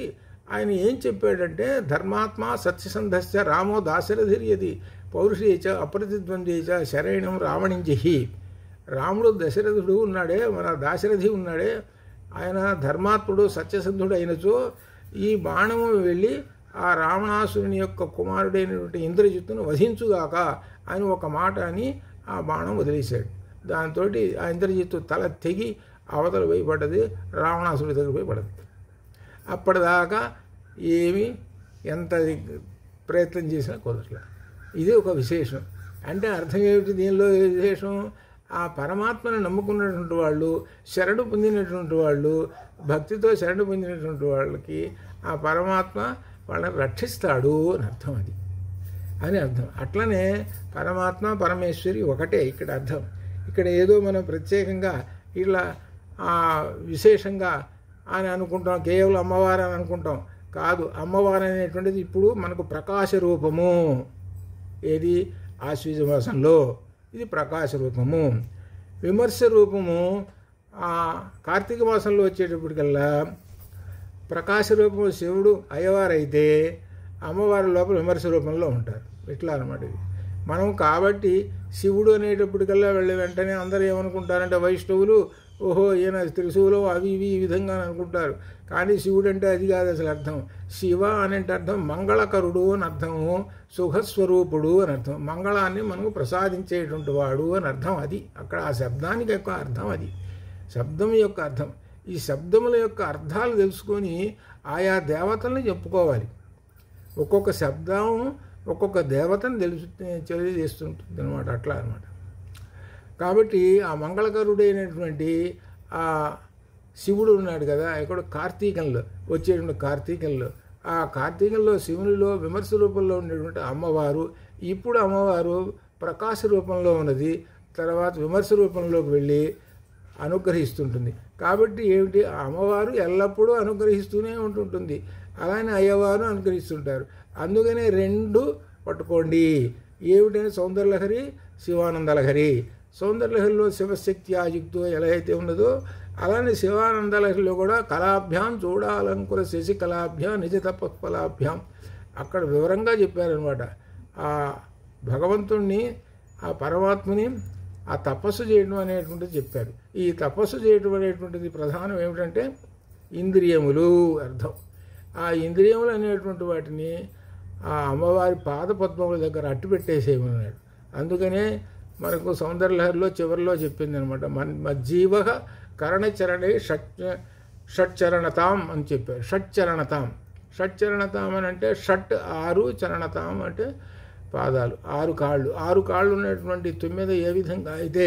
ఆయన ఏం చెప్పాడంటే ధర్మాత్మ సత్యసంధస్య రామో దాశరథిర్యది పౌరుషేచ అప్రతిద్వంద్వేచ శరణం రావణింజహి. రాముడు దశరథుడు ఉన్నాడే, మన దాశరథి ఉన్నాడే, ఆయన ధర్మాత్ముడు సత్యసంధుడు అయినచో ఈ బాణము వెళ్ళి ఆ రావణాసురుని యొక్క కుమారుడైనటువంటి ఇంద్రజిత్తును వధించుగాక అని ఒక మాట అని ఆ బాణం వదిలేశాడు. దాంతో ఆ ఇంద్రజిత్తు తల తెగి అవతల పోయి పడ్డది, రావణాసురుడి దగ్గర పోయి పడ్డది. అప్పటిదాకా ఎంత ప్రయత్నం చేసినా కుదరలేదు. ఇది ఒక విశేషం. అంటే అర్థం ఏమిటి దీనిలో విశేషం? ఆ పరమాత్మను నమ్ముకున్నటువంటి వాళ్ళు, శరణు పొందినటువంటి వాళ్ళు, భక్తితో శరణు పొందినటువంటి వాళ్ళకి ఆ పరమాత్మ వాళ్ళని రక్షిస్తాడు అని అర్థం. అని అర్థం. అట్లనే పరమాత్మ పరమేశ్వరి ఒకటే ఇక్కడ అర్థం. ఇక్కడ ఏదో మనం ప్రత్యేకంగా ఇలా విశేషంగా అని అనుకుంటాం, కేవలం అమ్మవారు అని అనుకుంటాం. కాదు, అమ్మవారు అనేటువంటిది ఇప్పుడు మనకు ప్రకాశ రూపము. ఏది? ఆశ్వీజ మాసంలో ఇది ప్రకాశ రూపము. విమర్శ రూపము కార్తీక మాసంలో వచ్చేటప్పటికల్లా ప్రకాశ రూపము శివుడు అయ్యవారైతే అమ్మవారి లోపల విమర్శ రూపంలో ఉంటారు. ఇట్లా అన్నమాట ఇది. మనం కాబట్టి శివుడు అనేటప్పటికల్లా వెళ్ళి వెంటనే అందరూ ఏమనుకుంటారంటే వైష్ణవులు ఓహో ఈయన త్రిశూలం అవి ఇవి ఈ విధంగా అనుకుంటారు. కానీ శివుడు అంటే అది కాదు అసలు అర్థం. శివ అనేటి అర్థం మంగళకరుడు అని అర్థము, సుఖస్వరూపుడు అని అర్థం. మంగళాన్ని మనకు ప్రసాదించేటువంటి వాడు అని అర్థం. అది అక్కడ ఆ శబ్దానికి యొక్క అర్థం, అది శబ్దం యొక్క అర్థం. ఈ శబ్దముల యొక్క అర్థాలు తెలుసుకొని ఆయా దేవతల్ని చెప్పుకోవాలి. ఒక్కొక్క శబ్దం ఒక్కొక్క దేవతను తెలియజేస్తుంటుంది అనమాట. అట్లా అనమాట. కాబట్టి ఆ మంగళకరుడైనటువంటి ఆ శివుడు ఉన్నాడు కదా, ఇక్కడ కార్తీకంలో వచ్చేటువంటి కార్తీకంలో, ఆ కార్తీకంలో శివునిలో విమర్శ రూపంలో ఉండేటువంటి అమ్మవారు, ఇప్పుడు అమ్మవారు ప్రకాశ రూపంలో ఉన్నది, తర్వాత విమర్శ రూపంలోకి వెళ్ళి అనుగ్రహిస్తుంటుంది. కాబట్టి ఏమిటి, ఆ అమ్మవారు ఎల్లప్పుడూ అనుగ్రహిస్తూనే ఉంటుంటుంది, అలానే అయ్యవారు అనుగ్రహిస్తుంటారు. అందుకనే రెండు పట్టుకోండి. ఏమిటని సౌందర్యలహరి, శివానందలహరి. సౌందర్యలహరిలో శివశక్తి ఆయుక్తో ఎలా అయితే ఉన్నదో అలానే శివానందలహరిలో కూడా కళాభ్యాం చూడాలంకుర శశి కళాభ్యాం నిజ తపఫలాభ్యాం అక్కడ వివరంగా చెప్పారనమాట. ఆ భగవంతుణ్ణి, ఆ పరమాత్మని ఆ తపస్సు చేయడం అనేటువంటిది చెప్పారు. ఈ తపస్సు చేయడం అనేటువంటిది ప్రధానం ఏమిటంటే ఇంద్రియములు అర్థం. ఆ ఇంద్రియములు అనేటువంటి వాటిని ఆ అమ్మవారి పాదపద్మముల దగ్గర అట్టుపెట్టేసేయమన్నాడు. అందుకనే మనకు సౌందర్యలహరిలో చివరిలో చెప్పింది అనమాట, మజ్జీవ కరణచరణే షట్చరణతాం అని చెప్పారు. షట్చరణతాం, షట్చరణతాం అని అంటే షట్ 6, చరణతాం అంటే పాదాలు, 6 కాళ్ళు. 6 కాళ్ళు ఉన్నటువంటి తుమ్మెద ఏ విధంగా అయితే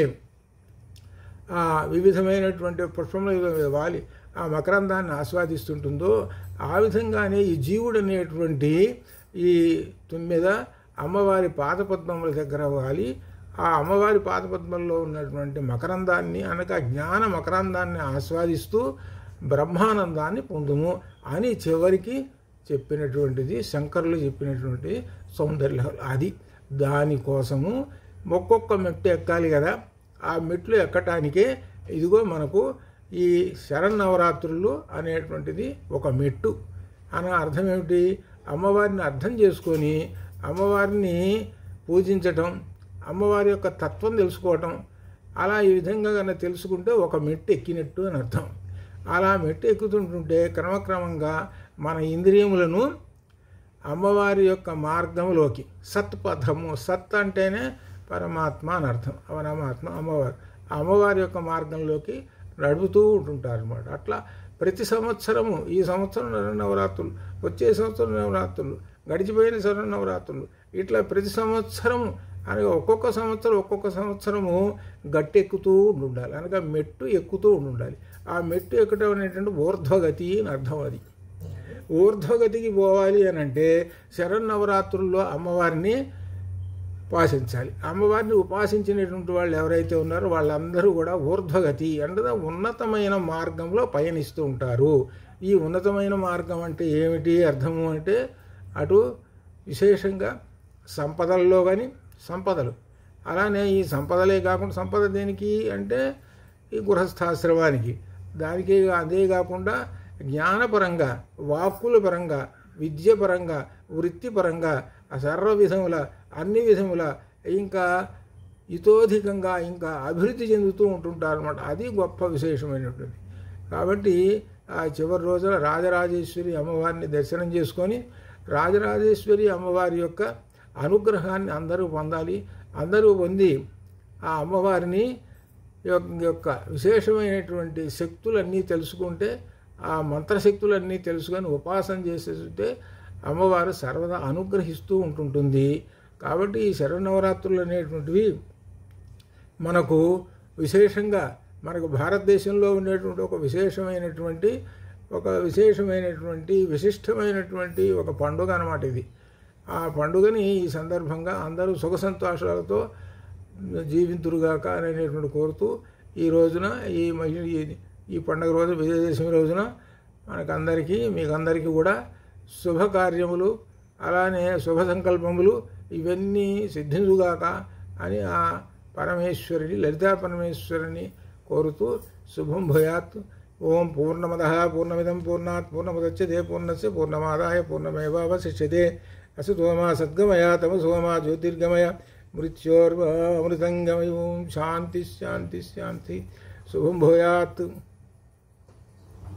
ఆ వివిధమైనటువంటి పుష్పములు వాలి ఆ మకరందాన్ని ఆస్వాదిస్తుంటుందో ఆ విధంగానే ఈ జీవుడు అనేటువంటి ఈ తుమ్మెద అమ్మవారి పాదపద్మముల దగ్గర వాలి ఆ అమ్మవారి పాదపద్మంలో ఉన్నటువంటి మకరందాన్ని అనగా జ్ఞాన మకరందాన్ని ఆస్వాదిస్తూ బ్రహ్మానందాన్ని పొందుము అని చివరికి చెప్పినటువంటిది శంకరులు చెప్పినటువంటి సౌందర్యలహరి. అది దానికోసము ఒక్కొక్క మెట్టు ఎక్కాలి కదా, ఆ మెట్లు ఎక్కటానికే ఇదిగో మనకు ఈ శరన్నవరాత్రులు అనేటువంటిది ఒక మెట్టు. అన్న అర్థం ఏమిటి, అమ్మవారిని అర్థం చేసుకొని అమ్మవారిని పూజించటం, అమ్మవారి యొక్క తత్వం తెలుసుకోవటం. అలా ఈ విధంగా కన్నా తెలుసుకుంటే ఒక మెట్టు ఎక్కినట్టు అని అర్థం. అలా మెట్టు ఎక్కుతుంటుంటే క్రమక్రమంగా మన ఇంద్రియములను అమ్మవారి యొక్క మార్గంలోకి, సత్పథము, సత్ అంటేనే పరమాత్మ అని అర్థం, పరమాత్మ అమ్మవారు, అమ్మవారి యొక్క మార్గంలోకి నడుపుతూ ఉంటుంటారు అనమాట. అట్లా ప్రతి సంవత్సరము, ఈ సంవత్సరం నవరాత్రులు, వచ్చే సంవత్సరం నవరాత్రులు, గడిచిపోయిన నవరాత్రులు, ఇట్లా ప్రతి సంవత్సరము అనగా ఒక్కొక్క సంవత్సరము గట్టెక్కుతూ ఉండాలి, అనగా మెట్టు ఎక్కుతూ ఉండాలి. ఆ మెట్టు ఎక్కడం అనేటువంటి ఊర్ధ్వగతి అని అర్థం. అది ఊర్ధ్వగతికి పోవాలి అని అంటే శరన్నవరాత్రుల్లో అమ్మవారిని ఉపాసించాలి. అమ్మవారిని ఉపాసించినటువంటి వాళ్ళు ఎవరైతే ఉన్నారో వాళ్ళందరూ కూడా ఊర్ధ్వగతి అంటే ఉన్నతమైన మార్గంలో పయనిస్తూ ఉంటారు. ఈ ఉన్నతమైన మార్గం అంటే ఏమిటి అర్థము అంటే అటు విశేషంగా సంపదల్లో కానీ సంపదలు, అలానే ఈ సంపదలే కాకుండా సంపద దేనికి అంటే ఈ గృహస్థాశ్రమానికి, దానికి అదే కాకుండా జ్ఞానపరంగా, వాక్కుల పరంగా, విద్యపరంగా, వృత్తిపరంగా సర్వ విధముల అన్ని విధముల ఇంకా ఇతోధికంగా ఇంకా అభివృద్ధి చెందుతూ ఉంటుంటారు అన్నమాట. అది గొప్ప విశేషమైనటువంటి. కాబట్టి ఆ చివరి రోజున రాజరాజేశ్వరి అమ్మవారిని దర్శనం చేసుకొని రాజరాజేశ్వరి అమ్మవారి యొక్క అనుగ్రహాన్ని అందరూ పొందాలి. అందరూ పొంది ఆ అమ్మవారిని యొక్క విశేషమైనటువంటి శక్తులన్నీ తెలుసుకుంటే, ఆ మంత్రశక్తులన్నీ తెలుసుకొని ఉపాసన చేసేస్తే అమ్మవారు సర్వదా అనుగ్రహిస్తూ ఉంటుంటుంది. కాబట్టి ఈ శరన్నవరాత్రులు అనేటువంటివి మనకు విశేషంగా మనకు భారతదేశంలో ఉండేటువంటి ఒక విశిష్టమైనటువంటి ఒక పండుగ అన్నమాట ఇది. ఆ పండుగని ఈ సందర్భంగా అందరూ సుఖ సంతోషాలతో జీవింతురుగాక అనేటువంటి కోరుతూ ఈ రోజున ఈ పండుగ రోజు విజయదశమి రోజున మీకందరికీ కూడా శుభకార్యములు అలానే శుభ సంకల్పములు ఇవన్నీ సిద్ధించుగాక అని ఆ పరమేశ్వరిని, లలితా పరమేశ్వరిని కోరుతూ శుభం భూయాత్. ఓం పూర్ణమదః పూర్ణమిదం పూర్ణాత్ పూర్ణముదచ్యతే పూర్ణస్య పూర్ణమాదాయ పూర్ణమేవావశిష్యతే. అసతో మా సద్గమయ తమసో మా జ్యోతిర్గమయ మృత్యోర్వా అమృతంగమయం. శాంతి శాంతి శాంతి. శుభం భూయాత్.